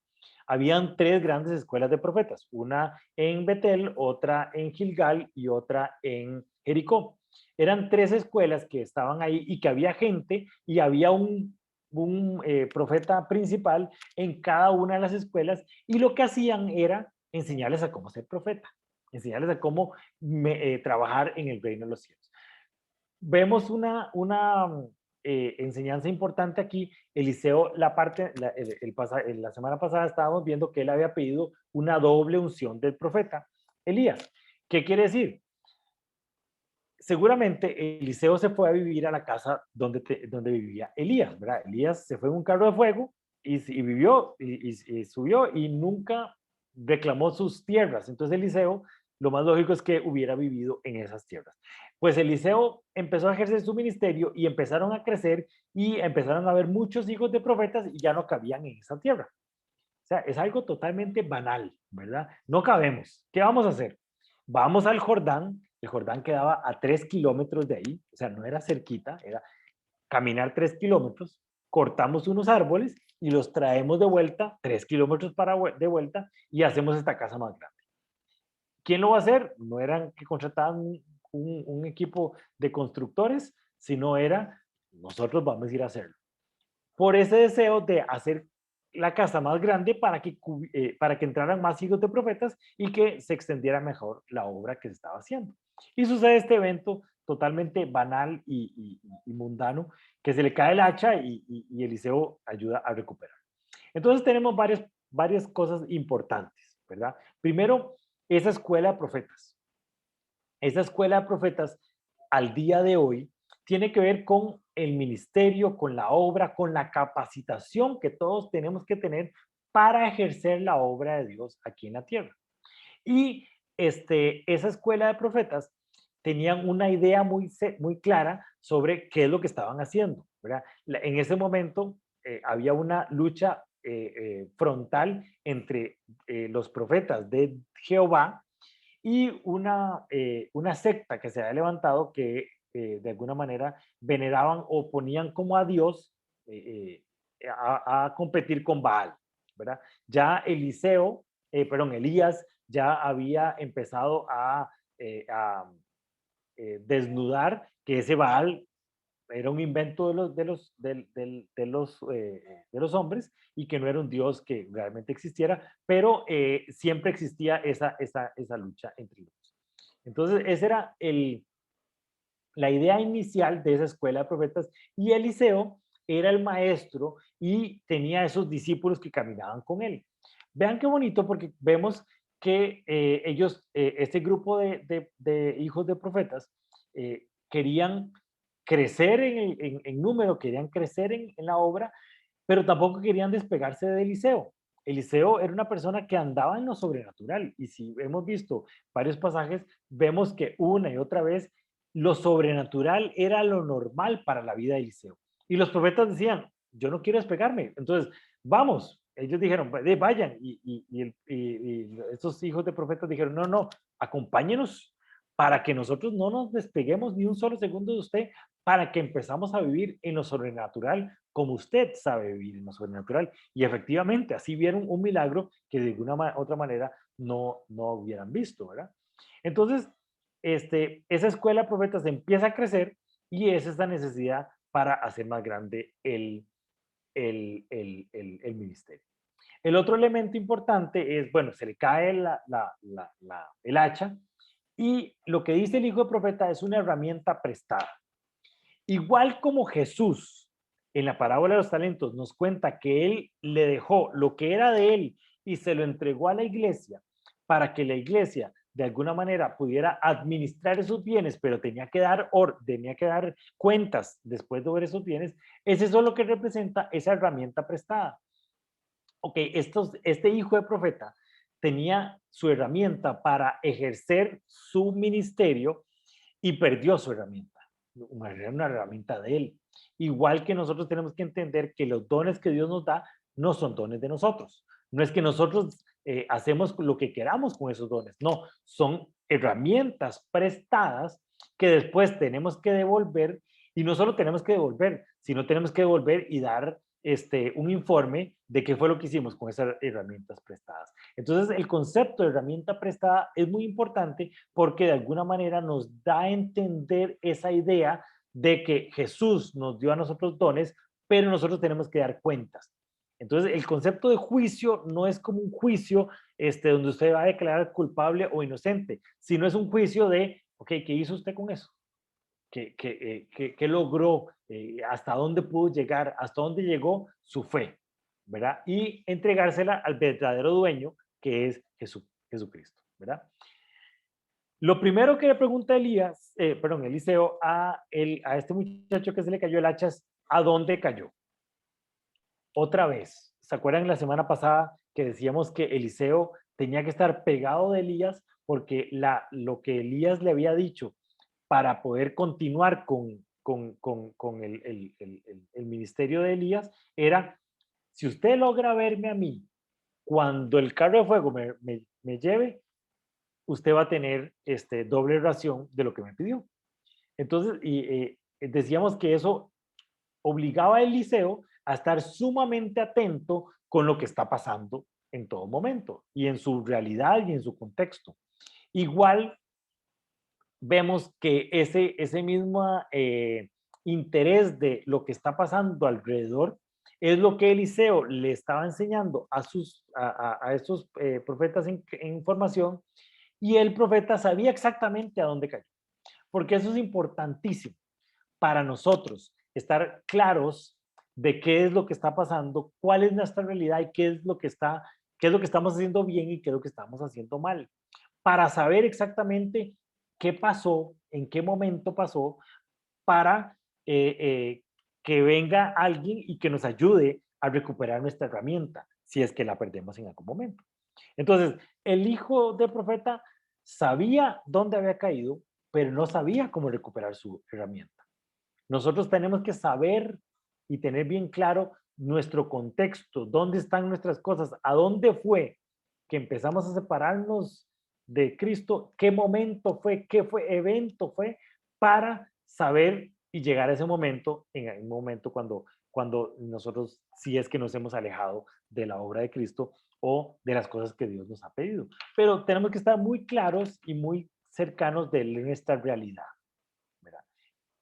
Habían 3 grandes escuelas de profetas, una en Betel, otra en Gilgal y otra en Jericó. Eran 3 escuelas que estaban ahí y que había gente y había un profeta principal en cada una de las escuelas, y lo que hacían era enseñarles a cómo ser profeta, enseñarles a cómo trabajar en el reino de los cielos. Vemos una enseñanza importante aquí. Eliseo, la semana pasada estábamos viendo que él había pedido una doble unción del profeta Elías. ¿Qué quiere decir? Seguramente Eliseo se fue a vivir a la casa donde vivía Elías, ¿verdad? Elías se fue en un carro de fuego y vivió y subió y nunca reclamó sus tierras. Entonces Eliseo, lo más lógico es que hubiera vivido en esas tierras. Pues Eliseo empezó a ejercer su ministerio y empezaron a crecer y empezaron a haber muchos hijos de profetas y ya no cabían en esa tierra. O sea, es algo totalmente banal, ¿verdad? No cabemos. ¿Qué vamos a hacer? Vamos al Jordán. El Jordán quedaba a 3 kilómetros de ahí, o sea, no era cerquita, era caminar 3 kilómetros, cortamos unos árboles y los traemos de vuelta, 3 kilómetros de vuelta, y hacemos esta casa más grande. ¿Quién lo va a hacer? No eran que contrataban un equipo de constructores, sino era nosotros vamos a ir a hacerlo. Por ese deseo de hacer la casa más grande para que entraran más hijos de profetas y que se extendiera mejor la obra que se estaba haciendo. Y sucede este evento totalmente banal y mundano, que se le cae el hacha y Eliseo ayuda a recuperar. Entonces tenemos varias cosas importantes, ¿verdad? Primero, esa escuela de profetas. Esa escuela de profetas al día de hoy tiene que ver con el ministerio, con la obra, con la capacitación que todos tenemos que tener para ejercer la obra de Dios aquí en la tierra. Y esa escuela de profetas tenían una idea muy clara sobre qué es lo que estaban haciendo, ¿verdad? En ese momento había una lucha frontal entre los profetas de Jehová y una secta que se había levantado que de alguna manera veneraban o ponían como a Dios a competir con Baal, ¿verdad? Ya Elías ya había empezado a desnudar que ese Baal era un invento de los hombres y que no era un Dios que realmente existiera, pero siempre existía esa lucha entre ellos. Entonces, esa era la idea inicial de esa escuela de profetas, y Eliseo era el maestro y tenía esos discípulos que caminaban con él. Vean qué bonito, porque vemos que este grupo de hijos de profetas, querían crecer en número, querían crecer en la obra, pero tampoco querían despegarse de Eliseo. Eliseo era una persona que andaba en lo sobrenatural, y si hemos visto varios pasajes, vemos que una y otra vez lo sobrenatural era lo normal para la vida de Eliseo. Y los profetas decían, yo no quiero despegarme, entonces vamos. Ellos dijeron, vayan, y estos hijos de profetas dijeron, no, no, acompáñenos para que nosotros no nos despeguemos ni un solo segundo de usted, para que empezamos a vivir en lo sobrenatural como usted sabe vivir en lo sobrenatural. Y efectivamente, así vieron un milagro que de alguna otra manera no hubieran visto, ¿verdad? Entonces, esa escuela de profetas empieza a crecer, y es esta necesidad para hacer más grande el ministerio. El otro elemento importante es, bueno, se le cae el hacha, y lo que dice el hijo de profeta es una herramienta prestada. Igual como Jesús en la parábola de los talentos nos cuenta que él le dejó lo que era de él y se lo entregó a la iglesia para que la iglesia de alguna manera pudiera administrar esos bienes, pero tenía que dar cuentas después de ver esos bienes. Es eso lo que representa esa herramienta prestada. Ok, este hijo de profeta tenía su herramienta para ejercer su ministerio y perdió su herramienta. Era una herramienta de él. Igual que nosotros tenemos que entender que los dones que Dios nos da no son dones de nosotros. No es que nosotros hacemos lo que queramos con esos dones. No, son herramientas prestadas que después tenemos que devolver, y no solo tenemos que devolver, sino tenemos que devolver y dar un informe de qué fue lo que hicimos con esas herramientas prestadas. Entonces, el concepto de herramienta prestada es muy importante, porque de alguna manera nos da a entender esa idea de que Jesús nos dio a nosotros dones, pero nosotros tenemos que dar cuentas. Entonces, el concepto de juicio no es como un juicio donde usted va a declarar culpable o inocente, sino es un juicio de, ok, ¿qué hizo usted con eso? ¿Qué logró? ¿Hasta dónde pudo llegar? ¿Hasta dónde llegó su fe? ¿Verdad? Y entregársela al verdadero dueño, que es Jesucristo, ¿verdad? Lo primero que le pregunta Eliseo a este muchacho que se le cayó el hacha es, ¿a dónde cayó? Otra vez, ¿se acuerdan la semana pasada que decíamos que Eliseo tenía que estar pegado de Elías, porque lo que Elías le había dicho para poder continuar con el ministerio de Elías era, si usted logra verme a mí cuando el carro de fuego me lleve, usted va a tener doble ración de lo que me pidió. Entonces, decíamos que eso obligaba a Eliseo a estar sumamente atento con lo que está pasando en todo momento, y en su realidad y en su contexto. Igual vemos que ese mismo interés de lo que está pasando alrededor es lo que Eliseo le estaba enseñando a estos profetas en formación, y el profeta sabía exactamente a dónde cayó, porque eso es importantísimo para nosotros, estar claros de qué es lo que está pasando, cuál es nuestra realidad y qué es lo que estamos haciendo bien y qué es lo que estamos haciendo mal, para saber exactamente qué pasó, en qué momento pasó, para que venga alguien y que nos ayude a recuperar nuestra herramienta, si es que la perdemos en algún momento. Entonces, el hijo del profeta sabía dónde había caído, pero no sabía cómo recuperar su herramienta. Nosotros tenemos que saber y tener bien claro nuestro contexto, dónde están nuestras cosas, a dónde fue que empezamos a separarnos de Cristo, qué momento fue, qué evento fue, para saber y llegar a ese momento, en un momento cuando nosotros, si es que nos hemos alejado de la obra de Cristo o de las cosas que Dios nos ha pedido. Pero tenemos que estar muy claros y muy cercanos de nuestra realidad.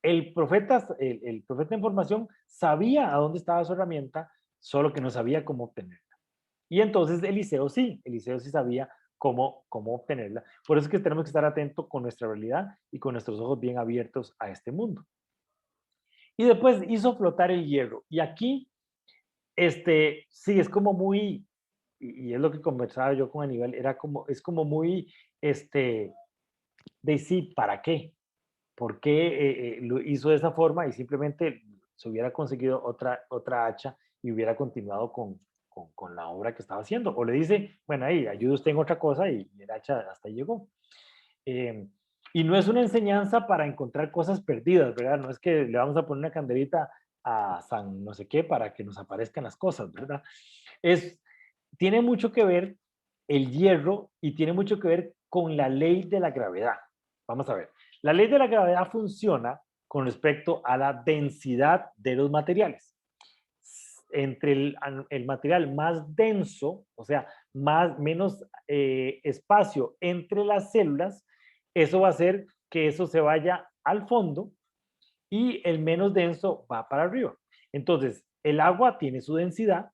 El profeta en formación sabía a dónde estaba su herramienta, solo que no sabía cómo obtenerla. Y entonces Eliseo sí sabía cómo obtenerla. Por eso es que tenemos que estar atentos con nuestra realidad y con nuestros ojos bien abiertos a este mundo. y después hizo flotar el hierro. Y aquí, sí, es como muy, y es lo que conversaba yo con Aníbal, es como muy, de sí, ¿para qué? ¿Por qué lo hizo de esa forma y simplemente se hubiera conseguido otra hacha y hubiera continuado con la obra que estaba haciendo? O le dice, bueno, ahí, ayude usted en otra cosa y el hacha hasta ahí llegó. Y no es una enseñanza para encontrar cosas perdidas, ¿verdad? No es que le vamos a poner una candelita a San no sé qué para que nos aparezcan las cosas, ¿verdad? Tiene mucho que ver el hierro y tiene mucho que ver con la ley de la gravedad. Vamos a ver. La ley de la gravedad funciona con respecto a la densidad de los materiales. Entre el material más denso, o sea, menos espacio entre las células, eso va a hacer que eso se vaya al fondo y el menos denso va para arriba. Entonces, el agua tiene su densidad,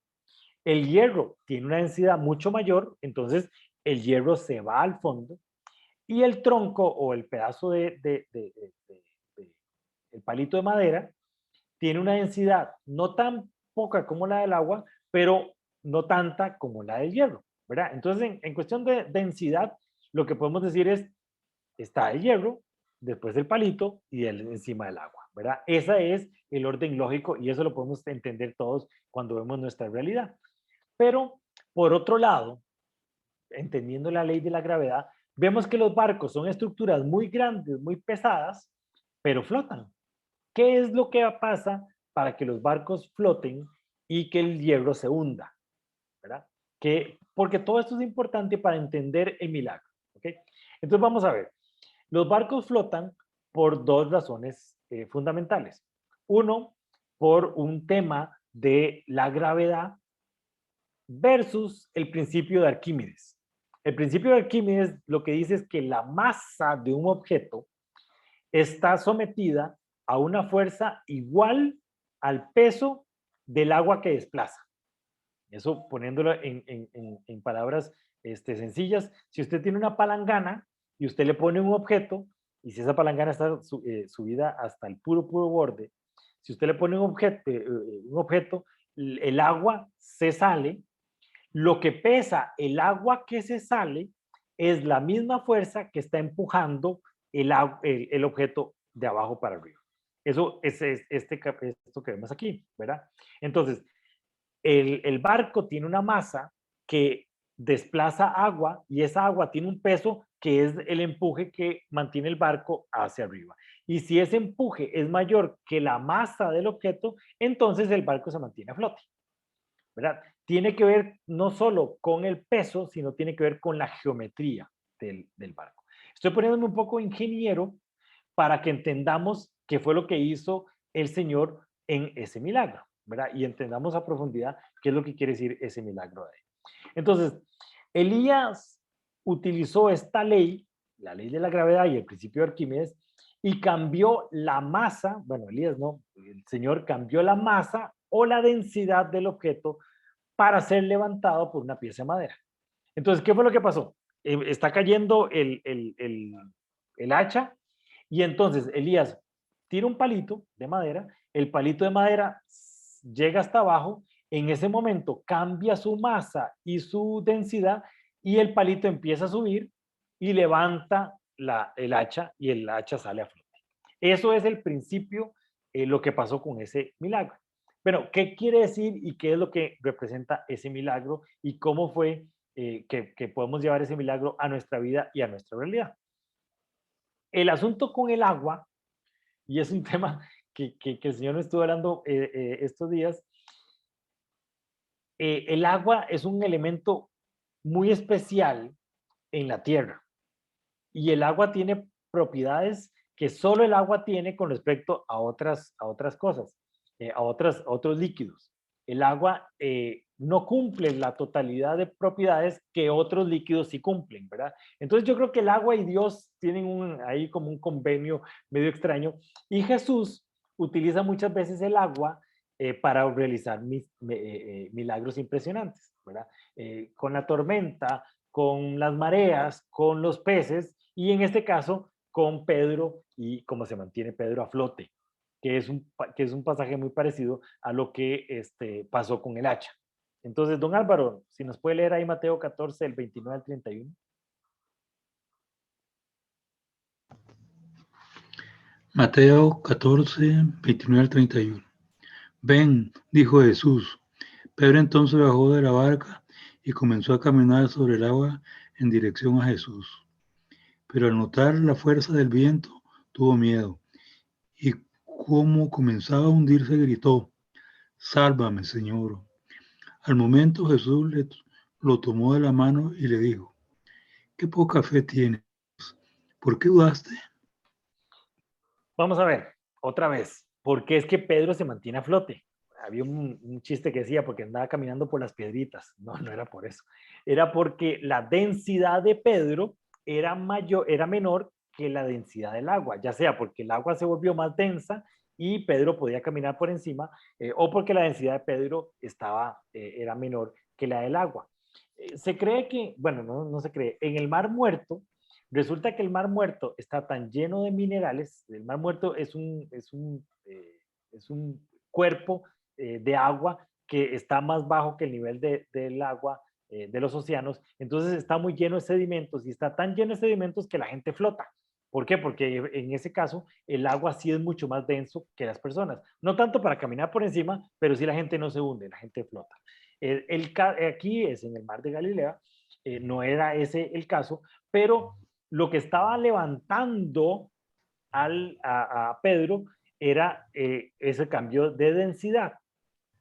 el hierro tiene una densidad mucho mayor, entonces el hierro se va al fondo y el tronco o el pedazo el palito de madera tiene una densidad no tan poca como la del agua, pero no tanta como la del hierro, ¿verdad? Entonces, en cuestión de densidad, lo que podemos decir es, está el hierro, después el palito y encima del agua, ¿verdad? Ese es el orden lógico y eso lo podemos entender todos cuando vemos nuestra realidad. Pero, por otro lado, entendiendo la ley de la gravedad, vemos que los barcos son estructuras muy grandes, muy pesadas, pero flotan. ¿Qué es lo que pasa para que los barcos floten y que el hierro se hunda? ¿Verdad? Porque todo esto es importante para entender el milagro. ¿Okay? Entonces vamos a ver. Los barcos flotan por dos razones fundamentales. Uno, por un tema de la gravedad versus el principio de Arquímedes. El principio de Arquímedes lo que dice es que la masa de un objeto está sometida a una fuerza igual al peso del agua que desplaza. Eso poniéndolo en palabras sencillas, si usted tiene una palangana y usted le pone un objeto, y si esa palangana está subida hasta el puro borde, si usted le pone un objeto, el agua se sale, lo que pesa el agua que se sale es la misma fuerza que está empujando el objeto de abajo para arriba. Eso es esto que vemos aquí, ¿verdad? Entonces, el barco tiene una masa que desplaza agua y esa agua tiene un peso que es el empuje que mantiene el barco hacia arriba. Y si ese empuje es mayor que la masa del objeto, entonces el barco se mantiene a flote, ¿verdad? Tiene que ver no solo con el peso, sino tiene que ver con la geometría del barco. Estoy poniéndome un poco ingeniero para que entendamos qué fue lo que hizo el Señor en ese milagro, ¿verdad? Y entendamos a profundidad qué es lo que quiere decir ese milagro de él. Entonces, Elías utilizó esta ley, la ley de la gravedad y el principio de Arquímedes, y cambió la masa, bueno, Elías no, el Señor cambió la masa o la densidad del objeto para ser levantado por una pieza de madera. Entonces, ¿qué fue lo que pasó? Está cayendo el hacha y entonces Elías tira un palito de madera, el palito de madera llega hasta abajo, en ese momento cambia su masa y su densidad y el palito empieza a subir y levanta el hacha y el hacha sale a flote. Eso es el principio, lo que pasó con ese milagro. Bueno, ¿qué quiere decir y qué es lo que representa ese milagro y cómo fue que podemos llevar ese milagro a nuestra vida y a nuestra realidad? El asunto con el agua, y es un tema que el Señor me estuvo hablando estos días, el agua es un elemento muy especial en la tierra y el agua tiene propiedades que solo el agua tiene con respecto a otras cosas, a otros líquidos. El agua no cumple la totalidad de propiedades que otros líquidos sí cumplen, ¿verdad? Entonces yo creo que el agua y Dios tienen ahí como un convenio medio extraño y Jesús utiliza muchas veces el agua para realizar milagros impresionantes, ¿verdad? Con la tormenta, con las mareas, con los peces y en este caso con Pedro y cómo se mantiene Pedro a flote que es un pasaje muy parecido a lo que pasó con el hacha. Entonces, don Álvaro, si nos puede leer ahí Mateo 14, el 29 al 31. Mateo 14, 29 al 31. Ven, dijo Jesús. Pedro entonces bajó de la barca y comenzó a caminar sobre el agua en dirección a Jesús. Pero al notar la fuerza del viento, tuvo miedo. Y como comenzaba a hundirse, gritó, sálvame, Señor. Al momento Jesús lo tomó de la mano y le dijo, qué poca fe tienes. ¿Por qué dudaste? Vamos a ver, otra vez, ¿por qué es que Pedro se mantiene a flote? Había un chiste que decía, porque andaba caminando por las piedritas. No, no era por eso. Era porque la densidad de Pedro era menor que la densidad del agua, ya sea porque el agua se volvió más densa y Pedro podía caminar por encima, o porque la densidad de Pedro era menor que la del agua. Se cree que, bueno, no se cree, en el Mar Muerto, resulta que el Mar Muerto está tan lleno de minerales. El Mar Muerto es un cuerpo de agua que está más bajo que el nivel del agua de los océanos. Entonces está muy lleno de sedimentos y está tan lleno de sedimentos que la gente flota. ¿Por qué? Porque en ese caso el agua sí es mucho más denso que las personas. No tanto para caminar por encima, pero sí la gente no se hunde, la gente flota. Aquí es en el Mar de Galilea, no era ese el caso, pero lo que estaba levantando a Pedro era ese cambio de densidad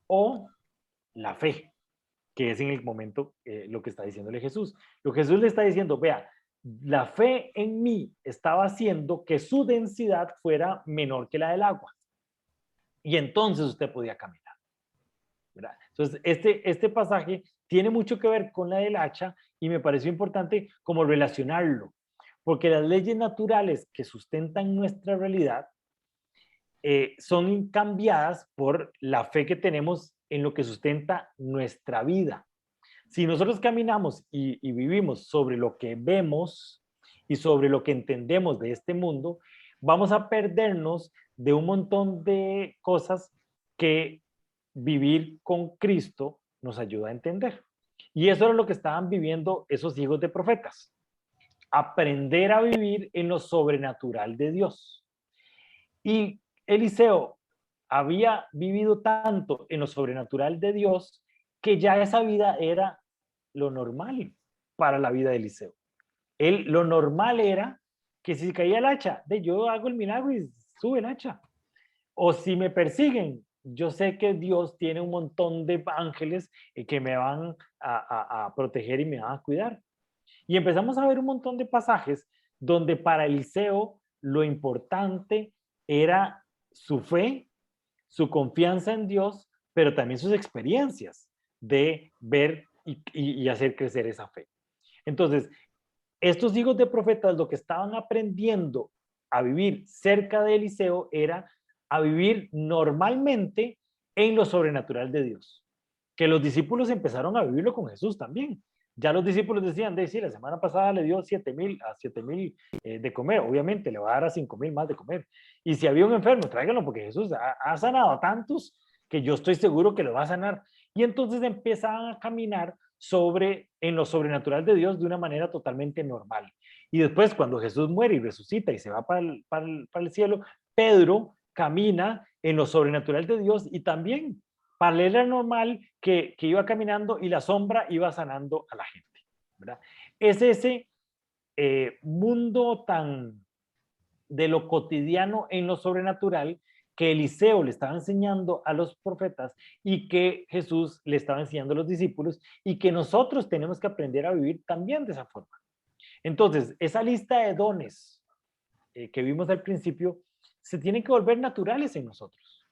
o la fe, que es en el momento lo que está diciéndole Jesús. Lo que Jesús le está diciendo, vea, la fe en mí estaba haciendo que su densidad fuera menor que la del agua. Y entonces usted podía caminar, ¿verdad? Entonces, este pasaje tiene mucho que ver con la del hacha y me pareció importante como relacionarlo, porque las leyes naturales que sustentan nuestra realidad son cambiadas por la fe que tenemos en lo que sustenta nuestra vida. Si nosotros caminamos y vivimos sobre lo que vemos y sobre lo que entendemos de este mundo, vamos a perdernos de un montón de cosas que vivir con Cristo nos ayuda a entender. Y eso era lo que estaban viviendo esos hijos de profetas. Aprender a vivir en lo sobrenatural de Dios. Y Eliseo había vivido tanto en lo sobrenatural de Dios que ya esa vida era lo normal para la vida de Eliseo. Lo normal era que si caía el hacha, yo hago el milagro y sube el hacha. O si me persiguen, yo sé que Dios tiene un montón de ángeles que me van a proteger y me van a cuidar. Y empezamos a ver un montón de pasajes donde para Eliseo lo importante era su fe, su confianza en Dios, pero también sus experiencias de ver y hacer crecer esa fe. Entonces, estos hijos de profetas lo que estaban aprendiendo a vivir cerca de Eliseo era a vivir normalmente en lo sobrenatural de Dios. Que los discípulos empezaron a vivirlo con Jesús también. Ya los discípulos decían, sí, la semana pasada le dio 7,000 de comer, obviamente le va a dar a 5,000 más de comer. Y si había un enfermo, tráiganlo porque Jesús ha sanado a tantos que yo estoy seguro que lo va a sanar. Y entonces empezaban a caminar en lo sobrenatural de Dios de una manera totalmente normal. Y después cuando Jesús muere y resucita y se va para el cielo, Pedro camina en lo sobrenatural de Dios y también paralela normal que iba caminando y la sombra iba sanando a la gente, ¿verdad? Es ese mundo tan de lo cotidiano en lo sobrenatural que Eliseo le estaba enseñando a los profetas y que Jesús le estaba enseñando a los discípulos y que nosotros tenemos que aprender a vivir también de esa forma. Entonces, esa lista de dones que vimos al principio se tienen que volver naturales en nosotros.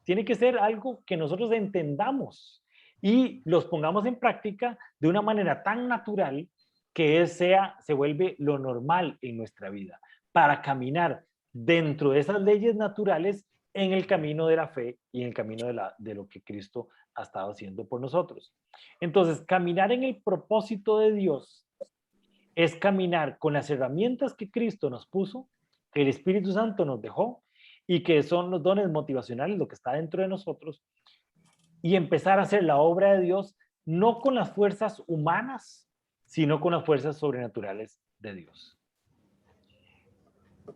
Tiene que ser algo que nosotros entendamos y los pongamos en práctica de una manera tan natural que se vuelve lo normal en nuestra vida, para caminar dentro de esas leyes naturales en el camino de la fe y en el camino de lo que Cristo ha estado haciendo por nosotros. Entonces, caminar en el propósito de Dios es caminar con las herramientas que Cristo nos puso, que el Espíritu Santo nos dejó, y que son los dones motivacionales, lo que está dentro de nosotros, y empezar a hacer la obra de Dios no con las fuerzas humanas, sino con las fuerzas sobrenaturales de Dios.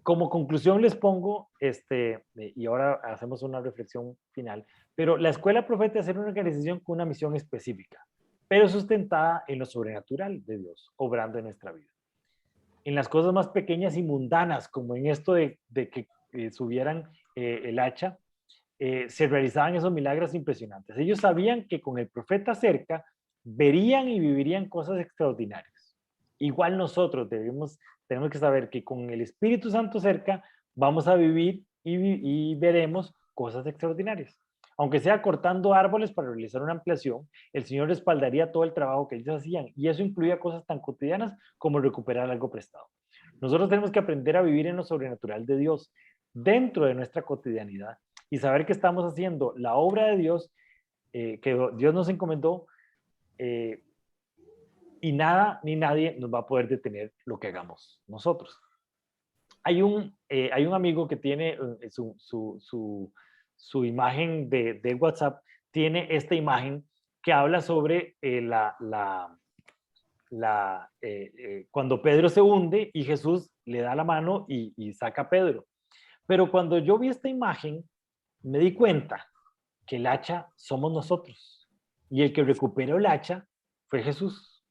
Como conclusión les pongo, y ahora hacemos una reflexión final, pero la Escuela Profeta es una organización con una misión específica, pero sustentada en lo sobrenatural de Dios, obrando en nuestra vida. En las cosas más pequeñas y mundanas, como en esto de que subieran el hacha, se realizaban esos milagros impresionantes. Ellos sabían que con el profeta cerca, verían y vivirían cosas extraordinarias. Igual nosotros tenemos que saber que con el Espíritu Santo cerca, vamos a vivir y veremos cosas extraordinarias. Aunque sea cortando árboles para realizar una ampliación, el Señor respaldaría todo el trabajo que ellos hacían, y eso incluía cosas tan cotidianas como recuperar algo prestado. Nosotros tenemos que aprender a vivir en lo sobrenatural de Dios, dentro de nuestra cotidianidad, y saber que estamos haciendo la obra de Dios, que Dios nos encomendó, y nada ni nadie nos va a poder detener lo que hagamos nosotros. Hay un amigo que tiene su imagen de WhatsApp, tiene esta imagen que habla sobre cuando Pedro se hunde y Jesús le da la mano y saca a Pedro. Pero cuando yo vi esta imagen, me di cuenta que el hacha somos nosotros, y el que recuperó el hacha fue Jesús.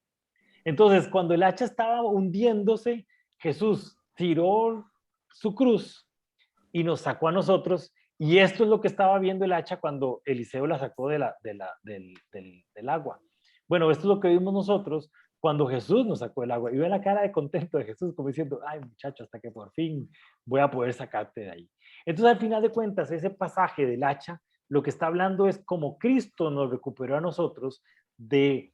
Entonces, cuando el hacha estaba hundiéndose, Jesús tiró su cruz y nos sacó a nosotros, y esto es lo que estaba viendo el hacha cuando Eliseo la sacó del agua. Bueno, esto es lo que vimos nosotros cuando Jesús nos sacó del agua, y ve la cara de contento de Jesús como diciendo, ay muchacho, hasta que por fin voy a poder sacarte de ahí. Entonces, al final de cuentas, ese pasaje del hacha, lo que está hablando es cómo Cristo nos recuperó a nosotros de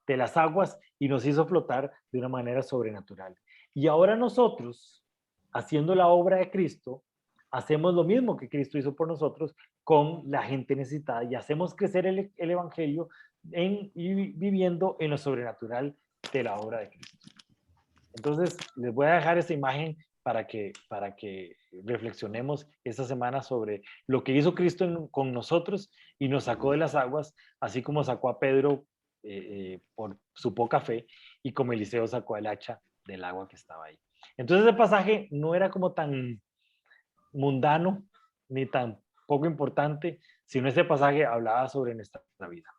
las aguas y nos hizo flotar de una manera sobrenatural. Y ahora nosotros, haciendo la obra de Cristo, hacemos lo mismo que Cristo hizo por nosotros con la gente necesitada, y hacemos crecer el evangelio y viviendo en lo sobrenatural de la obra de Cristo. Entonces, les voy a dejar esta imagen para que reflexionemos esta semana sobre lo que hizo Cristo con nosotros y nos sacó de las aguas, así como sacó a Pedro por su poca fe, y como Eliseo sacó el hacha del agua que estaba ahí. Entonces, ese pasaje no era como tan mundano ni tan poco importante, sino ese pasaje hablaba sobre nuestra vida.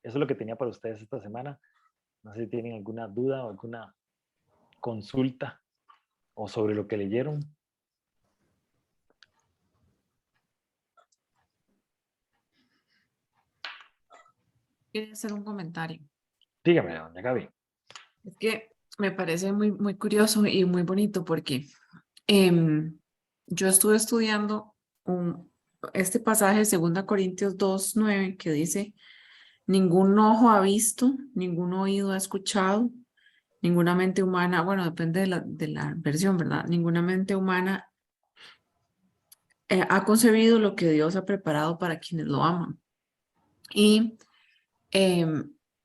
Eso es lo que tenía para ustedes esta semana. No sé si tienen alguna duda o alguna consulta o sobre lo que leyeron. Quería hacer un comentario. Dígame, doña Gaby. Es que me parece muy, muy curioso y muy bonito porque yo estuve estudiando este pasaje de 2 Corintios 2:9 que dice, ningún ojo ha visto, ningún oído ha escuchado, ninguna mente humana, bueno, depende de la versión, ¿verdad? Ninguna mente humana ha concebido lo que Dios ha preparado para quienes lo aman. Y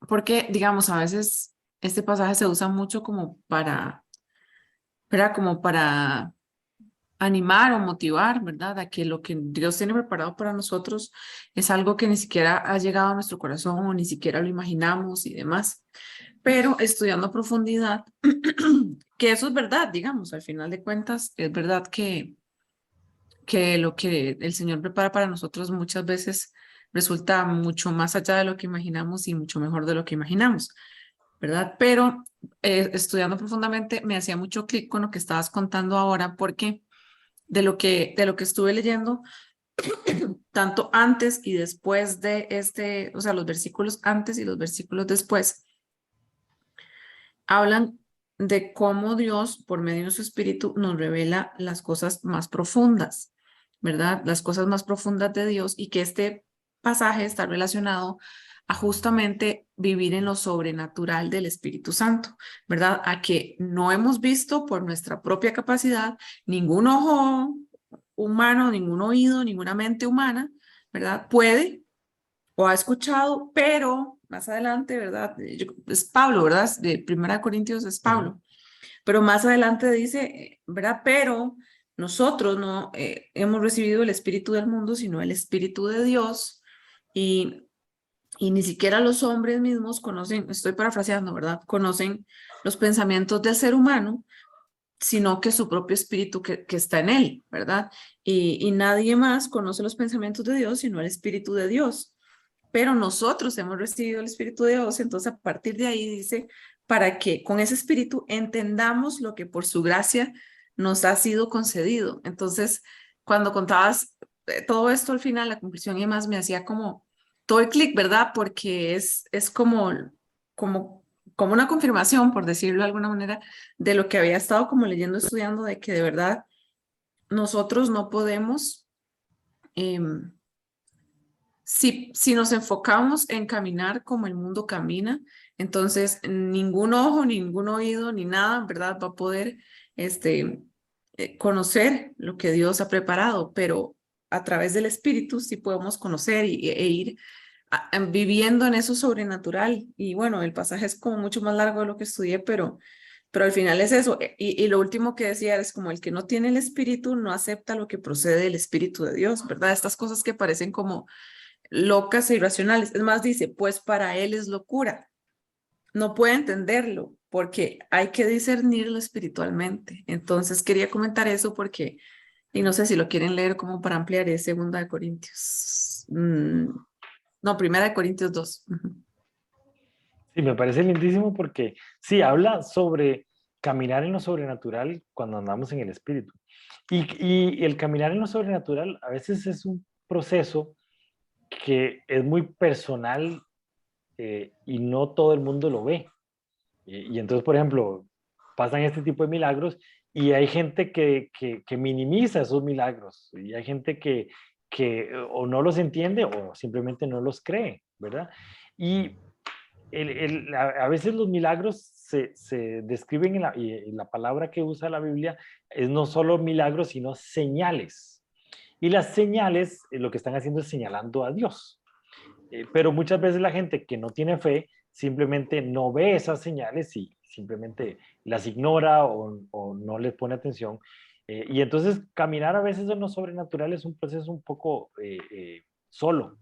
porque, digamos, a veces este pasaje se usa mucho como para, ¿verdad? Como para animar o motivar, ¿verdad? A que lo que Dios tiene preparado para nosotros es algo que ni siquiera ha llegado a nuestro corazón o ni siquiera lo imaginamos y demás. Pero estudiando a profundidad, que eso es verdad, digamos, al final de cuentas, es verdad que lo que el Señor prepara para nosotros muchas veces resulta mucho más allá de lo que imaginamos y mucho mejor de lo que imaginamos, ¿verdad? Pero estudiando profundamente me hacía mucho clic con lo que estabas contando ahora, porque de lo que estuve leyendo, tanto antes y después de o sea, los versículos antes y los versículos después, hablan de cómo Dios, por medio de su Espíritu, nos revela las cosas más profundas, ¿verdad? Las cosas más profundas de Dios, y que este pasaje está relacionado a justamente vivir en lo sobrenatural del Espíritu Santo, ¿verdad? A que no hemos visto por nuestra propia capacidad, ningún ojo humano, ningún oído, ninguna mente humana, ¿verdad? Puede o ha escuchado, pero más adelante, ¿verdad? Es Pablo, ¿verdad? De 1 Corintios es Pablo. Pero más adelante dice, ¿verdad? Pero nosotros no hemos recibido el espíritu del mundo, sino el espíritu de Dios, y ni siquiera los hombres mismos conocen, estoy parafraseando, ¿verdad? Conocen los pensamientos del ser humano, sino que su propio espíritu que está en él, ¿verdad? Y nadie más conoce los pensamientos de Dios, sino el espíritu de Dios. Pero nosotros hemos recibido el espíritu de Dios, entonces a partir de ahí dice, para que con ese espíritu entendamos lo que por su gracia nos ha sido concedido. Entonces, cuando contabas todo esto al final, la conclusión y demás, me hacía como todo el clic, ¿verdad? Porque es como una confirmación, por decirlo de alguna manera, de lo que había estado como leyendo, estudiando, de que de verdad nosotros no podemos, si nos enfocamos en caminar como el mundo camina, entonces ningún ojo, ningún oído, ni nada, ¿verdad? Va a poder conocer lo que Dios ha preparado, pero a través del Espíritu sí podemos conocer e ir viviendo en eso sobrenatural. Y bueno, el pasaje es como mucho más largo de lo que estudié, pero al final es eso. Y lo último que decía es como el que no tiene el Espíritu no acepta lo que procede del Espíritu de Dios, ¿verdad? Estas cosas que parecen como locas e irracionales. Es más, dice, pues para él es locura. No puede entenderlo porque hay que discernirlo espiritualmente. Entonces quería comentar eso porque, y no sé si lo quieren leer como para ampliar, es 2 Corintios. No, 1 Corintios 2. Sí, me parece lindísimo porque sí, habla sobre caminar en lo sobrenatural cuando andamos en el espíritu. Y el caminar en lo sobrenatural a veces es un proceso que es muy personal y no todo el mundo lo ve. Y entonces, por ejemplo, pasan este tipo de milagros y hay gente que minimiza esos milagros y hay gente que o no los entiende o simplemente no los cree, ¿verdad? Y a veces los milagros se describen y la palabra que usa la Biblia es no solo milagros, sino señales. Y las señales lo que están haciendo es señalando a Dios. Pero muchas veces la gente que no tiene fe simplemente no ve esas señales y simplemente las ignora o no les pone atención. Y entonces caminar a veces en lo sobrenatural es un proceso un poco solo,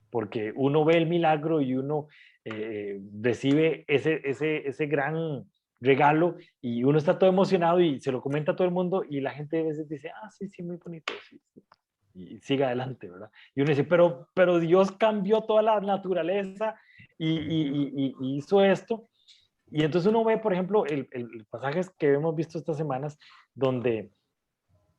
porque uno ve el milagro y uno recibe ese gran regalo y uno está todo emocionado y se lo comenta a todo el mundo y la gente a veces dice, ah, sí, sí, muy bonito, sí, sí. Y sigue adelante, ¿verdad? Y uno dice, pero Dios cambió toda la naturaleza y hizo esto. Y entonces uno ve, por ejemplo, el pasaje que hemos visto estas semanas, donde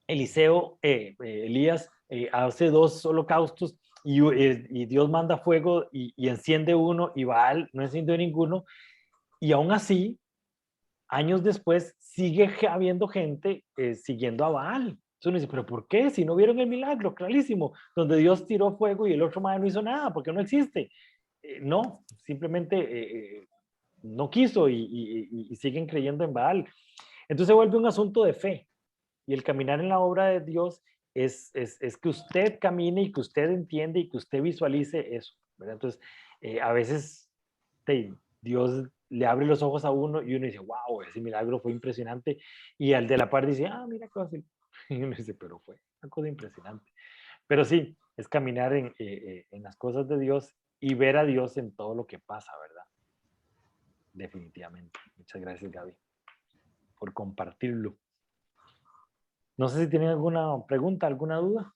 Elías hace 2 holocaustos y Dios manda fuego y enciende uno y Baal no encendió ninguno. Y aún así, años después, sigue habiendo gente siguiendo a Baal. Entonces uno dice, ¿pero por qué? Si no vieron el milagro, clarísimo, donde Dios tiró fuego y el otro madre no hizo nada, porque no existe. No, simplemente no quiso y siguen creyendo en Baal. Entonces se vuelve un asunto de fe. Y el caminar en la obra de Dios es que usted camine y que usted entiende y que usted visualice eso, ¿verdad? Entonces, a veces Dios le abre los ojos a uno y uno dice, wow, ese milagro fue impresionante. Y al de la par dice, ah, mira qué fácil. Y uno dice, pero fue una cosa impresionante. Pero sí, es caminar en las cosas de Dios y ver a Dios en todo lo que pasa, ¿verdad? Definitivamente. Muchas gracias, Gaby, por compartirlo. No sé si tienen alguna pregunta, alguna duda.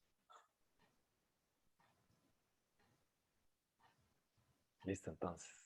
Listo, entonces.